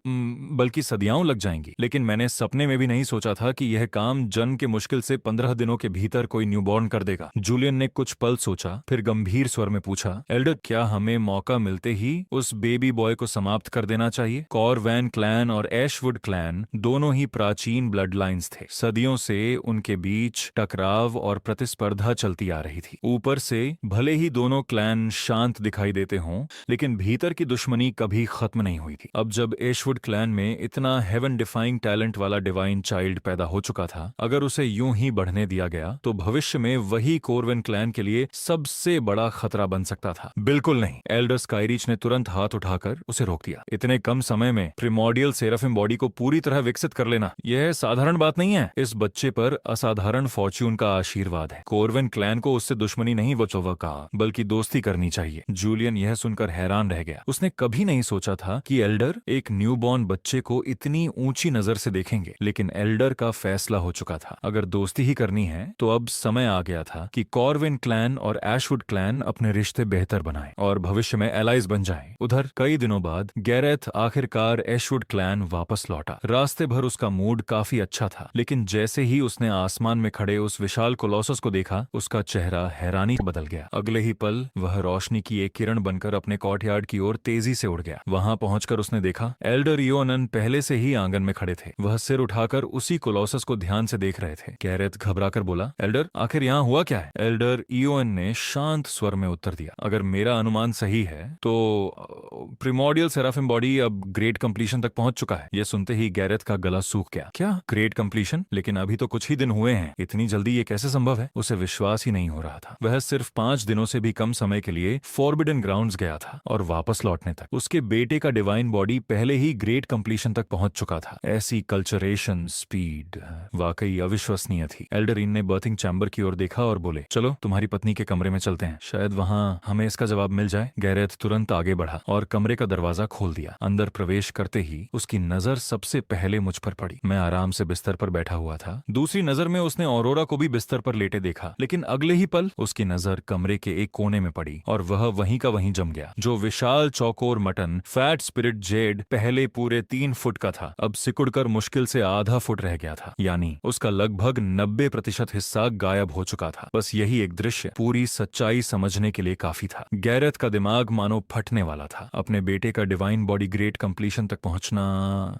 बल्कि सदियां लग जाएंगी, लेकिन मैंने सपने में भी नहीं सोचा था कि यह काम जन्म के मुश्किल से 15 दिनों के भीतर कोई न्यूबॉर्न कर देगा। जूलियन ने कुछ पल सोचा, फिर गंभीर स्वर में पूछा, एल्डर, क्या हमें मौका मिलते ही उस बेबी बॉय को समाप्त कर देना चाहिए? कॉरवैन क्लैन और एशवुड क्लैन दोनों ही प्राचीन ब्लड लाइन्स थे। सदियों से उनके बीच टकराव और प्रतिस्पर्धा चलती आ रही थी। ऊपर से भले ही दोनों क्लैन शांत दिखाई देते हों, लेकिन भीतर की दुश्मनी कभी खत्म नहीं हुई थी। अब जब एशवुड क्लैन में इतना हेवन डिफाइंग टैलेंट वाला डिवाइन चाइल्ड पैदा हो चुका था, अगर उसे यूं ही बढ़ने दिया गया तो भविष्य में वही कोरवेन क्लैन के लिए सबसे बड़ा खतरा बन सकता था। बिल्कुल नहीं, एल्डर स्काईरीच ने तुरंत हाथ उठाकर उसे रोक दिया। इतने कम समय में प्रिमोडियल सेराफिम बॉडी को पूरी तरह विकसित कर लेना, यह साधारण बात नहीं है। इस बच्चे पर असाधारण फॉर्च्यून का आशीर्वाद है। कोरवेन क्लैन को उससे दुश्मनी नहीं का बल्कि दोस्ती करनी चाहिए। जूलियन यह सुनकर हैरान रह गया। उसने कभी नहीं सोचा था कि एल्डर एक न्यूबॉर्न बच्चे को इतनी ऊंची नजर से देखेंगे, लेकिन एल्डर का फैसला हो चुका था। अगर दोस्ती ही करनी है तो अब समय आ गया था कि कॉरवेन क्लैन और एशवुड क्लैन अपने रिश्ते बेहतर बनाएं और भविष्य में एलाइज बन जाएं। उधर कई दिनों बाद गैरेथ आखिरकार एशवुड क्लैन वापस लौटा। रास्ते भर उसका मूड काफी अच्छा था, लेकिन जैसे ही उसने आसमान में खड़े उस विशाल कोलोसस को देखा, उसका चेहरा हैरानी से बदल गया। अगले ही पल वह रोशनी की एक किरण बनकर अपने कॉर्टयार्ड की ओर तेजी से उड़ गया। वहां पहुंचकर उसने देखा एल्डर इयोनन पहले से ही आंगन में खड़े थे। वह सिर उठाकर उसी कोलोसस को ध्यान से देख रहे थे। गैरेथ घबराकर बोला, एल्डर, आखिर यहाँ हुआ क्या है? एल्डर इयोन ने शांत स्वर में उत्तर दिया, अगर मेरा अनुमान सही है तो प्रिमोडियल सेराफिम बॉडी अब ग्रेट कंप्लीशन तक पहुंच चुका है। यह सुनते ही गैरेथ का गला सूख गया। क्या ग्रेट कंप्लीशन? लेकिन अभी तो कुछ ही दिन हुए हैं, इतनी जल्दी ये कैसे संभव है? उसे विश्वास ही नहीं हो रहा था। वह सिर्फ 5 दिनों से भी कम समय के लिए फॉरबिडन ग्राउंड्स गया था और वापस लौटने तक उसके बेटे का डिवाइन बॉडी पहले ही ग्रेट कंप्लीशन तक पहुंच चुका था। ऐसी कल्चरेशन स्पीड वाकई अविश्वसनीय थी। एल्डरिन ने बर्थिंग चैम्बर की ओर देखा और बोले, चलो तुम्हारी पत्नी के कमरे में चलते हैं, शायद वहां हमें इसका जवाब मिल जाए। गैरेथ तुरंत आगे बढ़ा और कमरे का दरवाजा खोल दिया। अंदर प्रवेश करते ही उसकी नजर सबसे पहले मुझ पर पड़ी। मैं आराम से बिस्तर पर बैठा हुआ था। दूसरी नजर में उसने ऑरोरा को भी बिस्तर पर लेटे देखा, लेकिन अगले ही पल उसकी नजर कमरे के एक कोने में पड़ी और वह वहीं का वहीं जम गया। जो विशाल चौकोर मटन फैट स्पिरिट जेड पहले पूरे 3 फुट का था, अब सिकुड़कर मुश्किल से आधा फुट रह गया था। यानी उसका लगभग 90% हिस्सा गायब हो चुका था। बस यही एक दृश्य पूरी सच्चाई समझने के लिए काफी था। गैरेथ का दिमाग मानो फटने वाला था। अपने बेटे का डिवाइन बॉडी ग्रेट कंप्लीशन तक पहुंचना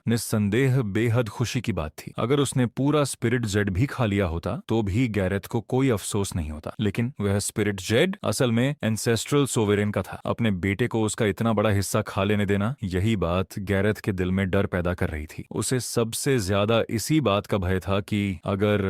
निस्संदेह बेहद खुशी की बात थी। अगर उसने पूरा स्पिरिट जेड भी खा लिया होता तो भी गैरेथ को कोई अफसोस नहीं होता, लेकिन वह स्पिरिट जेड असल में एंसेस्ट्रल सोवेरेन का था। अपने बेटे को उसका इतना बड़ा हिस्सा खा लेने देना, यही बात गैरेथ के दिल में डर पैदा कर रही थी। उसे सबसे ज्यादा इसी बात का भय था कि अगर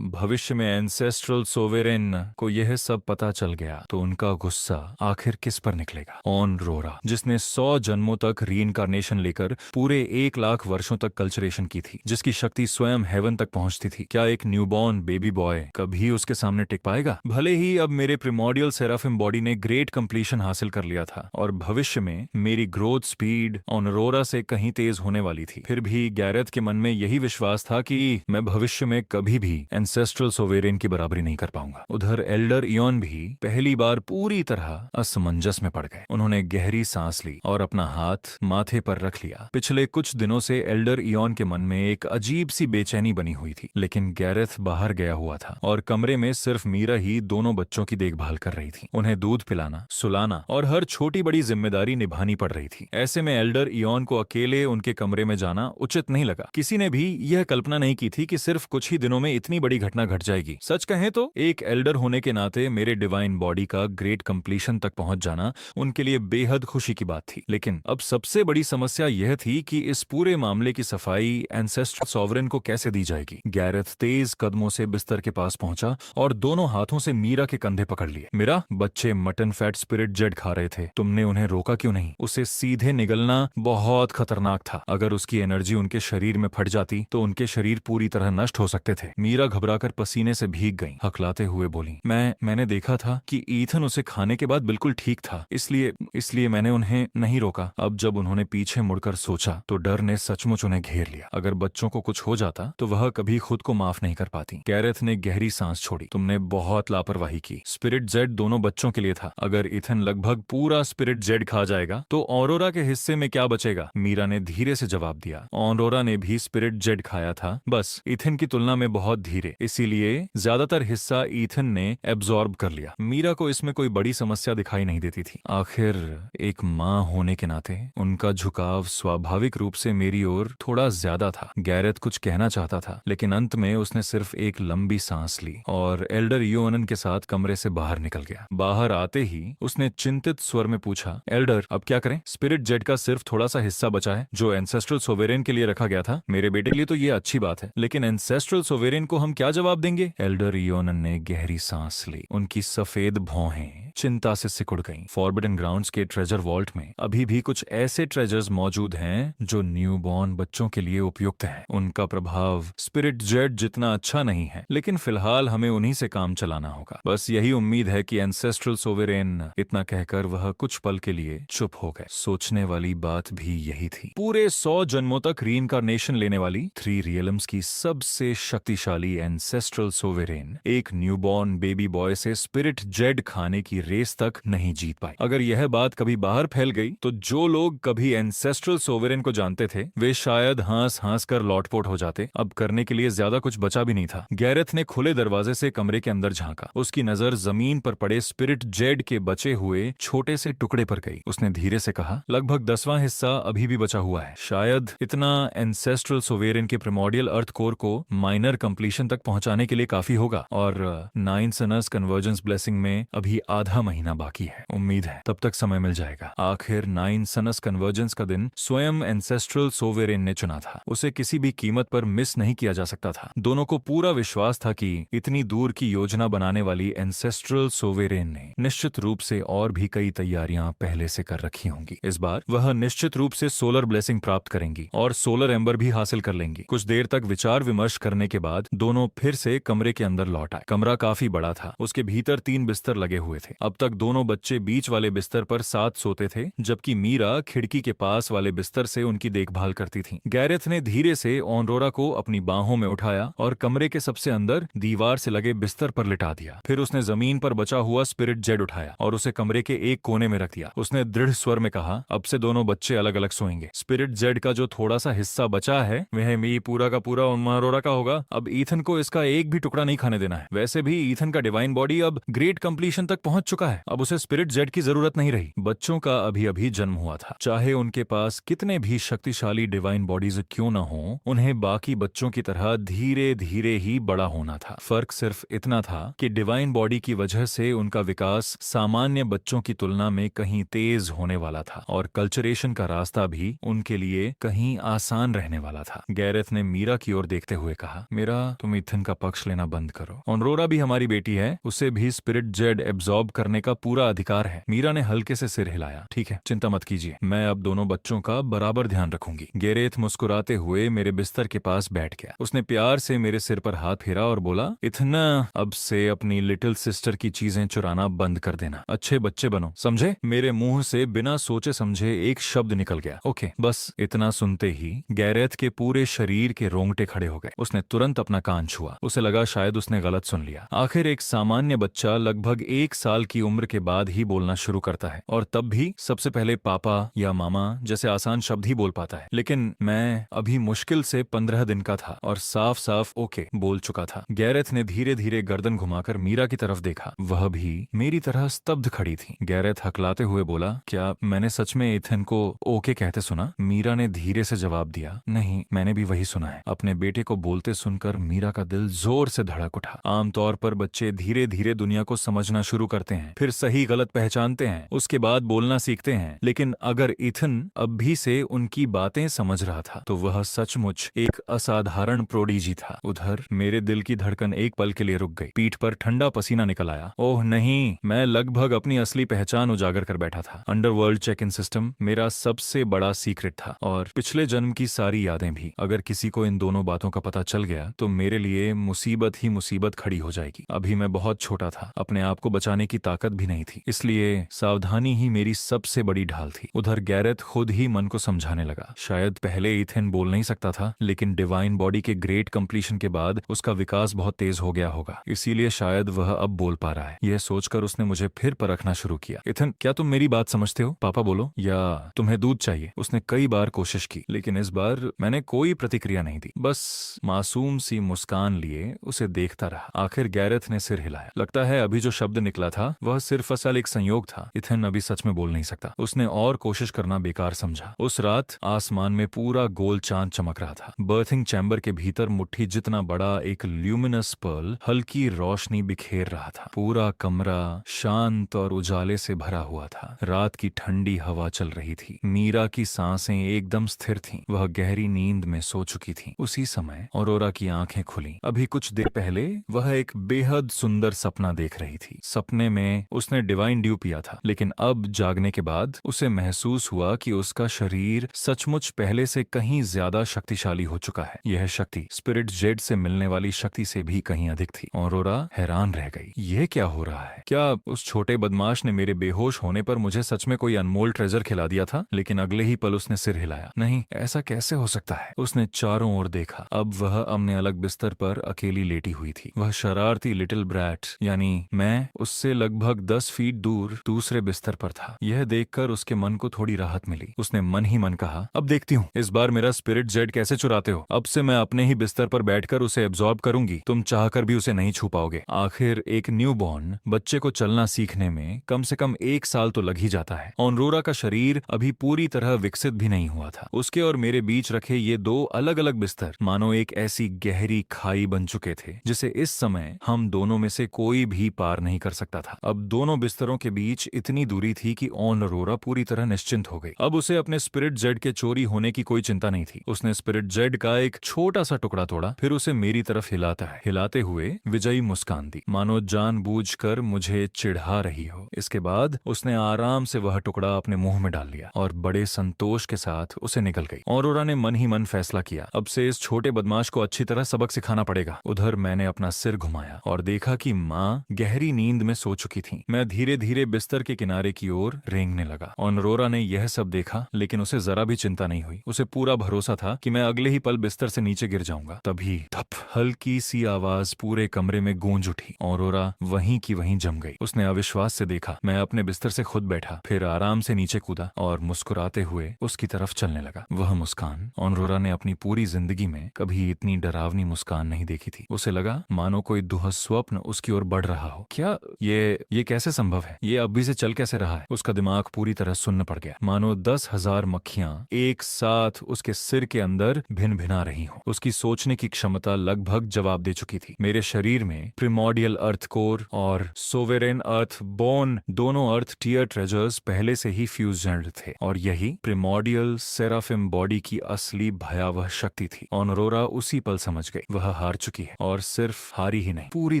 भविष्य में एंसेस्ट्रल सोवेरेन को यह सब पता चल गया तो उनका गुस्सा आखिर किस पर निकलेगा? ऑन रोरा, जिसने 100 जन्मों तक रीइंकार्नेशन लेकर पूरे 1 लाख वर्षों तक कल्चरेशन की थी, जिसकी शक्ति स्वयं हेवन तक पहुंचती थी, क्या एक न्यूबॉर्न बेबी बॉय कभी उसके सामने टिक पाएगा? भले ही अब मेरे प्रिमोडियल सेराफिम बॉडी ने ग्रेट कंप्लीशन हासिल कर लिया था और भविष्य में मेरी ग्रोथ स्पीड ऑन रोरा से कहीं तेज होने वाली थी, फिर भी गैरेथ के मन में यही विश्वास था कि मैं भविष्य में कभी भी एंसेस्ट्रल सोवेरेन की बराबरी नहीं कर पाऊंगा। उधर एल्डर इयोन भी पहली बार पूरी तरह असमंजस में पड़ गए। उन्होंने गहरी सांस ली और अपना हाथ माथे पर रख लिया। पिछले कुछ दिनों से एल्डर इयोन के मन में एक अजीब सी बेचैनी बनी हुई थी, लेकिन गैरेथ बाहर गया हुआ था और कमरे में सिर्फ मीरा ही दोनों बच्चों की देखभाल कर रही थी। उन्हें दूध पिलाना, सुलाना और हर छोटी बड़ी जिम्मेदारी निभानी पड़ रही थी। ऐसे में एल्डर इयोन को अकेले उनके कमरे में जाना उचित नहीं लगा। किसी ने भी यह कल्पना नहीं की थी कि सिर्फ कुछ ही दिनों में इतनी बड़ी घटना घट जाएगी। सच कहें तो एक एल्डर होने के नाते मेरे डिवाइन बॉडी का ग्रेट कंप्लीशन तक पहुंच जाना उनके लिए बेहद खुशी की बात थी। लेकिन अब सबसे बड़ी समस्या यह थी कि इस पूरे मामले की सफाई एंसेस्ट्रल सॉवरेन को कैसे दी जाएगी। गैरेथ तेज कदमों से बिस्तर के पास पहुंचा और दोनों हाथों से मीरा के कंधे पकड़ लिए। मीरा, बच्चे मटन फैट स्पिरिट जेड खा रहे थे, तुमने उन्हें रोका क्यों नहीं? उसे सीधे निगलना बहुत खतरनाक था। अगर उसकी एनर्जी उनके शरीर में फट जाती तो उनके शरीर पूरी तरह नष्ट हो सकते थे। मीरा घबराकर पसीने से भीग गईं, हकलाते हुए बोली, मैंने देखा था कि ईथन उसे खाने के बाद बिल्कुल ठीक था, इसलिए मैंने उन्हें नहीं रोका। अब जब उन्होंने पीछे मुड़कर सोचा तो डर ने सचमुच उन्हें घेर लिया। अगर बच्चों को कुछ हो जाता तो वह कभी खुद को माफ नहीं कर पाती। गैरेथ ने गहरी सांस छोड़ी। तुमने बहुत लापरवाही की। स्पिरिट जेड दोनों बच्चों के लिए था। अगर ईथन लगभग पूरा स्पिरिट जेड खा जाएगा तो ऑरोरा के हिस्से में क्या बचेगा? मीरा ने धीरे से जवाब दिया। ऑरोरा ने भी स्पिरिट जेड खाया था, बस ईथन की तुलना में बहुत धीरे, इसीलिए ज्यादातर हिस्सा ईथन ने एब्जॉर्ब कर लिया। मीरा को इसमें कोई बड़ी समस्या दिखाई नहीं देती थी। आखिर एक माँ होने के नाते उनका झुकाव स्वाभाविक रूप से मेरी ओर थोड़ा ज्यादा था। गैरेथ कुछ कहना चाहता था, लेकिन अंत में उसने सिर्फ एक लंबी सांस ली और एल्डर योनन के साथ कमरे से बाहर निकल गया। बाहर आते ही उसने चिंतित स्वर में पूछा, एल्डर, अब क्या करें? स्पिरिट जेड का सिर्फ थोड़ा सा हिस्सा बचा है जो एंसेस्ट्रल सोवेरेन के लिए रखा गया था। मेरे बेटे के लिए तो ये अच्छी बात है, लेकिन एंसेस्ट्रल सोवेरेन को हम क्या जवाब देंगे? एल्डर योनन ने गहरी सांस ली। उनकी सफेद भौहें चिंता से सिकुड़ गईं। फॉरबिडन ग्राउंड्स के ट्रेजर वॉल्ट में अभी भी कुछ ऐसे ट्रेजर्स मौजूद हैं जो न्यूबॉर्न बच्चों के लिए उपयुक्त हैं। उनका प्रभाव स्पिरिट जेड जितना अच्छा नहीं है, लेकिन फिलहाल हमें उन्हीं से काम चलाना होगा। बस यही उम्मीद है कि एंसेस्ट्रल सोवेरेन। इतना कहकर वह कुछ पल के लिए चुप हो गए। सोचने वाली बात भी यही थी। पूरे 100 जन्मों तक रीइंकार्नेशन लेने वाली 3 रियलम्स की सबसे शक्तिशाली एंसेस्ट्रल सोवेरेन एक न्यूबॉर्न बेबी बॉय से स्पिरिट जेड खाने की रेस तक नहीं जीत पाई। अगर यह बात कभी बाहर फैल गई तो जो लोग कभी एंसेस्ट्रल सोवेरेन को जानते थे वे शायद हंस हंस कर लौटपोट हो जाते। अब करने के लिए ज्यादा कुछ बचा भी नहीं था। गैरेथ ने खुले दरवाजे से कमरे के अंदर झांका। उसकी नजर जमीन पर पड़े स्पिरिट जेड के बचे हुए छोटे से टुकड़े पर गई। उसने धीरे से कहा, लगभग 10वां हिस्सा अभी भी बचा हुआ है। शायद इतना एंसेस्ट्रल सोवेरेन के प्रिमोर्डियल अर्थ कोर को माइनर कंप्लीशन तक पहुंचाने के लिए काफी होगा और 9 सनस कन्वर्जेंस ब्लेसिंग में अभी आधा महीना बाकी है। उम्मीद है तब तक समय मिल जाएगा। आखिर 9 सनस कन्वर्जेंस का दिन स्वयं एंसेस्ट्रल सोवेरेन ने चुना था। उसे किसी भी कीमत पर मिस नहीं किया जा सकता था। दोनों को पूरा विश्वास था कि इतनी दूर की योजना बनाने वाली एंसेस्ट्रल सोवेरेन ने निश्चित रूप से और भी कई तैयारियां पहले से कर रखी होंगी। इस बार वह निश्चित रूप से सोलर ब्लेसिंग प्राप्त करेंगी और सोलर एम्बर भी हासिल कर लेंगी। कुछ देर तक विचार विमर्श करने के बाद दोनों फिर से कमरे के अंदर लौट आए। कमरा काफी बड़ा था। उसके भीतर 3 बिस्तर लगे हुए थे। अब तक दोनों बच्चे बीच वाले बिस्तर पर साथ सोते थे, जबकि मीरा खिड़की के पास वाले बिस्तर से उनकी देखभाल करती थी। गैरेथ ने धीरे से ऑनरोरा को अपनी बाहों में उठाया और कमरे के सबसे अंदर दीवार से लगे बिस्तर पर लिटा दिया। फिर उसने जमीन पर बचा हुआ स्पिरिट जेड उठाया और उसे कमरे के एक कोने में रख दिया। उसने दृढ़ स्वर में कहा, अब से दोनों बच्चे अलग अलग सोएंगे। स्पिरिट जेड का जो थोड़ा सा हिस्सा बचा है वह मी पूरा का पूरा ऑनरोरा का होगा। अब ईथन को इसका एक भी टुकड़ा नहीं खाने देना है। वैसे भी ईथन का डिवाइन बॉडी अब ग्रेट कंप्लीशन तक पहुंच चुका है। अब उसे स्पिरिट जेड की जरूरत नहीं रही। बच्चों का अभी अभी जन्म हुआ था। चाहे उनके पास कितने भी शक्तिशाली डिवाइन बॉडीज क्यों न हो, उन्हें बाकी बच्चों की तरह धीरे धीरे ही बड़ा होना था। फर्क सिर्फ इतना था कि डिवाइन बॉडी की वजह से उनका विकास सामान्य बच्चों की तुलना में कहीं तेज होने वाला था और कल्चरेशन का रास्ता भी उनके लिए कहीं आसान रहने वाला था। गैरेथ ने मीरा की ओर देखते हुए कहा, मीरा, तुम ईथन का पक्ष लेना बंद करो। ऑनरोरा भी हमारी बेटी है, उसे भी स्पिरिट जेड एब्जॉर्ब करने का पूरा अधिकार है। मीरा ने हल्के से सिर हिलाया। ठीक है, चिंता मत कीजिए, मैं अब दोनों बच्चों का बराबर ध्यान रखूंगी। गैरेथ मुस्कुराते हुए मेरे बिस्तर के पास बैठ गया। उसने प्यार से मेरे सिर पर हाथ फेरा और बोला, इतना अब से अपनी लिटिल सिस्टर की चीजें चुराना बंद कर देना, अच्छे बच्चे बनो, समझे? मेरे मुंह से बिना सोचे समझे एक शब्द निकल गया, ओके। बस इतना सुनते ही गैरेथ के पूरे शरीर के रोंगटे खड़े हो गए। उसने तुरंत अपना कान छुआ। उसे लगा शायद उसने गलत सुन लिया। आखिर एक सामान्य बच्चा लगभग 1 साल की उम्र के बाद ही बोलना शुरू करता है, और तब भी सबसे पहले पापा या मामा जैसे आसान शब्द ही बोल पाता है। लेकिन मैं अभी मुश्किल से 15 दिन का था और साफ साफ ओके बोल चुका था। गैरेथ ने धीरे धीरे गर्दन घुमाकर मीरा की तरफ देखा। वह भी मेरी तरह स्तब्ध खड़ी थी। गैरेथ हकलाते हुए बोला, क्या मैंने सच में इथन को ओके कहते सुना? मीरा ने धीरे से जवाब दिया, नहीं, मैंने भी वही सुना है। अपने बेटे को बोलते सुनकर मीरा का दिल जोर से धड़क उठा। आमतौर पर बच्चे धीरे धीरे दुनिया को समझना शुरू करते हैं, फिर सही गलत पहचानते हैं, उसके बाद बोलना सीखते हैं। लेकिन अगर इथन अब भी से उनकी बातें समझ रहा था तो वह सचमुच एक असाधारण प्रोडीजी था। उधर मेरे दिल की धड़कन एक पल के लिए रुक गई। पीठ पर ठंडा पसीना निकल आया। ओह नहीं, मैं लगभग अपनी असली पहचान उजागर कर बैठा था। अंडरवर्ल्ड चेक इन सिस्टम मेरा सबसे बड़ा सीक्रेट था, और पिछले जन्म की सारी यादें भी। अगर किसी को इन दोनों बातों का पता चल गया तो मेरे लिए मुसीबत ही मुसीबत खड़ी हो जाएगी। अभी मैं बहुत छोटा था, अपने आप को बचाने की ताकत भी नहीं थी, इसलिए सावधानी ही मेरी सबसे बड़ी ढाल थी। उधर गैरेथ खुद ही मन को समझाने लगा। शायद पहले इथेन बोल नहीं सकता था, लेकिन डिवाइन बॉडी के ग्रेट कंप्लीशन के बाद उसका विकास बहुत तेज हो गया होगा, इसीलिए शायद वह अब बोल पा रहा है। यह सोचकर उसने मुझे फिर परखना शुरू किया। इथेन, क्या तुम मेरी बात समझते हो? पापा बोलो, या तुम्हें दूध चाहिए? उसने कई बार कोशिश की, लेकिन इस बार मैंने कोई प्रतिक्रिया नहीं दी। बस मासूम सी मुस्कान लिए उसे देखता रहा। आखिर गैरेथ ने सिर हिलाया। लगता है अभी जो शब्द निकला था वह सिर्फ असल एक संयोग था। इथेन अभी सच में बोल नहीं सकता। उसने और कोशिश करना बेकार समझा। उस रात आसमान में पूरा गोल चांद चमक रहा था। बर्थिंग चैम्बर के भीतर मुट्ठी जितना बड़ा एक ल्यूमिनस पर्ल हल्की रोशनी बिखेर रहा था। पूरा कमरा शांत और उजाले से भरा हुआ था। रात की ठंडी हवा चल रही थी। मीरा की सांसें एकदम स्थिर थीं। वह गहरी नींद में सो चुकी थी। उसी समय औरोरा की आंखें खुली। अभी कुछ देर पहले वह एक बेहद सुंदर सपना देख रही थी। सपने में उसने डिवाइन ड्यू पिया था, लेकिन अब जागने के बाद उसे महसूस हुआ कि उसका शरीर सचमुच पहले से कहीं ज्यादा शक्तिशाली हो चुका है। यह शक्ति स्पिरिट जेड से मिलने वाली शक्ति से भी कहीं अधिक थी। औरोरा हैरान रह गई। यह क्या हो रहा है? क्या उस छोटे बदमाश ने मेरे बेहोश होने पर मुझे सच में कोई अनमोल ट्रेजर खिला दिया था? लेकिन अगले ही पल उसने सिर हिलाया। नहीं, ऐसा कैसे हो सकता है? उसने चारों ओर देखा। अब वह अपने अलग बिस्तर पर अकेली लेटी हुई थी। वह शरारती लिटिल ब्रैट यानी मैं उससे लगभग 10 फीट दूर दूसरे बिस्तर पर था। यह देखकर उसके मन को थोड़ी राहत मिली। उसने मन ही मन कहा, अब देखती हूँ इस बार मेरा स्पिरिट जेड कैसे चुराते हो। अब से मैं अपने ही बिस्तर पर बैठकर उसे एब्जॉर्ब करूंगी। तुम चाहकर भी उसे नहीं छू पाओगे। आखिर एक न्यू बॉर्न बच्चे को चलना सीखने में कम से कम 1 साल तो लग ही जाता है। ऑनरोरा का शरीर अभी पूरी तरह विकसित भी नहीं हुआ था। उसके और मेरे बीच रखे ये 2 अलग अलग बिस्तर मानो एक ऐसी गहरी खाई बन चुके थे जिसे इस समय हम दोनों में से कोई भी पार नहीं कर सकता था। अब दोनों बिस्तरों के बीच इतनी दूरी थी कि ऑनरोरा पूरी तरह निश्चिंत हो गई। अब उसे अपने स्पिरिट जेड के चोरी होने की कोई चिंता नहीं थी। उसने स्पिरिट जेड का एक छोटा सा टुकड़ा तोड़ा, फिर उसे मेरी तरफ हिलाते हुए विजयी मुस्कान दी, मानो जानबूझकर मुझे चिढ़ा रही हो। इसके बाद उसने आराम से वह टुकड़ा अपने मुंह में डाल लिया और बड़े संतोष के साथ उसे निकल गई। ऑरोरा ने मन ही मन फैसला किया, अब से इस छोटे बदमाश को अच्छी तरह सबक सिखाना पड़ेगा। उधर मैंने अपना सिर घुमाया और देखा कि माँ गहरी नींद में सो चुकी थी। मैं धीरे धीरे बिस्तर के किनारे की ओर रेंगने लगा। ऑनरोरा ने यह सब देखा, लेकिन उसे जरा भी चिंता नहीं हुई। उसे पूरा भरोसा था कि मैं अगले ही पल बिस्तर से नीचे गिर जाऊंगा। तभी धप हल्की सी आवाज पूरे कमरे में गूंज उठी। ऑरोरा वहीं की वहीं जम गई। उसने अविश्वास से देखा। मैं अपने बिस्तर से खुद बैठा, फिर आराम से नीचे कूदा और मुस्कुराते हुए उसकी तरफ चलने लगा। वह मुस्कान ऑनरोरा ने अपनी पूरी जिंदगी में कभी इतनी डरावनी मुस्कान नहीं देखी थी। उसे लगा मानो कोई दुहा स्वप्न उसकी ओर बढ़ रहा हो। क्या ये कैसे संभव है? ये अभी से चल कैसे रहा है? उसका दिमाग पूरी तरह सुन्न पड़ गया, मानो 10,000 मक्खियां एक साथ उसके सिर के अंदर भिन भिना रही हो। उसकी सोचने की क्षमता लगभग जवाब दे चुकी थी। मेरे शरीर में प्रिमोडियल अर्थ कोर और सोवेरेन अर्थ बोन दोनों अर्थ टीयर ट्रेजर्स पहले से ही फ्यूज्ड थे, और यही प्रिमोडियल सेराफिम बॉडी की असली भयावह शक्ति थी। ऑनरोरा उसी पल समझ गई, वह हार चुकी है, और सिर्फ हारी ही नहीं, पूरी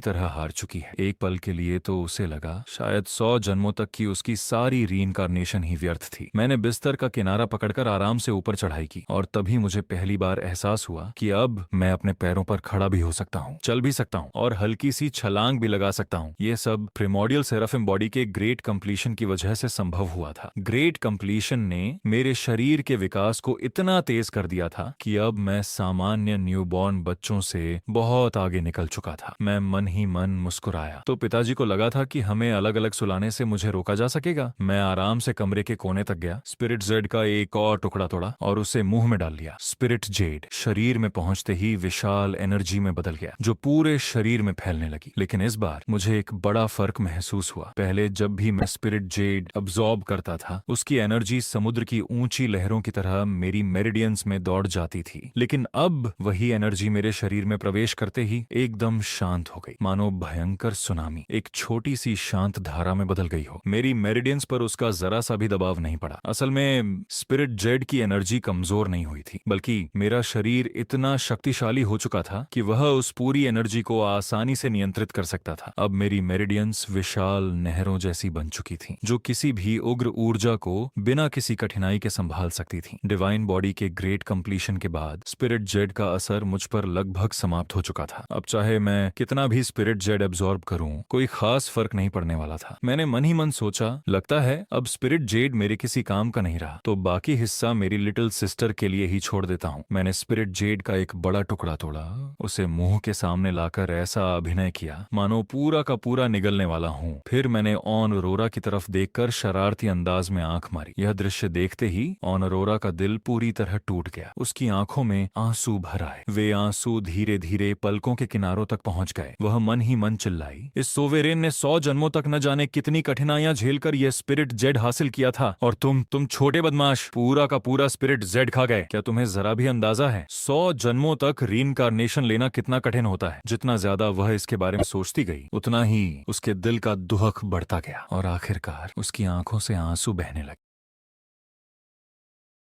तरह हार चुकी है। एक पल के लिए तो उसे लगा शायद 100 जन्मों तक की उसकी सारी रीइंकार्नेशन ही व्यर्थ थी। मैंने बिस्तर का किनारा पकड़कर आराम से ऊपर चढ़ाई की और तभी मुझे पहली बार एहसास हुआ कि अब मैं अपने पैरों पर खड़ा भी हो सकता हूँ, चल भी सकता हूँ और हल्की सी छलांग भी लगा सकता हूँ। ये सब प्रिमोर्डियल सेराफिम बॉडी के ग्रेट कंप्लीशन की वजह से संभव हुआ था। ग्रेट कंप्लीशन ने मेरे शरीर के विकास को इतना तेज कर दिया था कि अब मैं सामान्य न्यूबॉर्न बच्चों से बहुत आगे निकल चुका था। मैं मन ही मन मुस्कुराया तो पिताजी को लगा था कि हमें अलग अलग सुलाने से मुझे रोका जा सकेगा। मैं आराम से कमरे के कोने तक गया, स्पिरिट जेड का एक और टुकड़ा तोड़ा और उसे मुंह में डाल लिया। स्पिरिट जेड शरीर में पहुंचते ही विशाल एनर्जी में बदल गया जो पूरे शरीर में फैलने लगी। लेकिन इस बार मुझे एक बड़ा फर्क महसूस हुआ। पहले जब भी मैं स्पिरिट जेड अब्सॉर्ब करता था उसकी एनर्जी समुद्र की ऊंची लहरों की तरह मेरी मेरिडियंस में दौड़ जाती थी, लेकिन अब वही एनर्जी मेरे शरीर में प्रवेश करते ही एकदम शांत हो गई, मानो भयंकर सुनामी एक छोटी सी शांत धारा में बदल गई हो। मेरी मेरिडियंस पर उसका जरा सा भी दबाव नहीं पड़ा। असल में स्पिरिट जेड की एनर्जी कमजोर नहीं हुई थी, बल्कि मेरा शरीर इतना शक्तिशाली हो चुका था कि वह उस पूरी एनर्जी को आसानी से नियंत्रित कर सकता था। अब मेरी मेरिडियंस विशाल नहरों जैसी बन चुकी थी जो किसी भी उग्र ऊर्जा को बिना किसी कठिनाई के संभाल सकती थी। डिवाइन बॉडी के ग्रेट कंप्लीशन के बाद स्पिरिट जेड का असर मुझ पर लगभग समाप्त हो चुका था। अब चाहे मैं कितना भी स्पिरिट जेड एब्सॉर्ब करूं कोई खास फर्क नहीं पड़ने वाला था। मैंने मन ही मन सोचा, लगता है अब स्पिरिट जेड मेरे किसी काम का नहीं रहा तो बाकी हिस्सा मेरी लिटिल सिस्टर के लिए ही छोड़ देता हूँ। मैंने स्पिरिट जेड का एक बड़ा टुकड़ा तोड़ा, उसे मुंह के सामने लाकर ऐसा अभिनय किया मानो पूरा का पूरा निगलने वाला हूँ। फिर मैंने ऑन अरोरा की तरफ देखकर शरारती अंदाज में आंख मारी। यह दृश्य देखते ही ऑन अरोरा का दिल पूरी तरह टूट गया। उसकी आंखों में आंसू भर आए। वे आंसू धीरे धीरे पलकों के किनारों तक पहुंच गए। वह मन ही मन चिल्लाई, इस सोवेरेन ने 100 जन्मों तक न जाने कितनी कठिनाइयां झेलकर यह स्पिरिट जेड हासिल किया था और तुम छोटे बदमाश पूरा का पूरा स्पिरिट जेड खा गए। क्या तुम्हें जरा भी अंदाजा है 100 जन्मों तक रीइंकार्नेशन लेना कितना कठिन होता है? जितना ज्यादा वह इसके बारे में सोचती गई उतना ही उसके दिल का दुहक बढ़ता गया और आखिरकार उसकी आंखों से आंसू बहने लगे।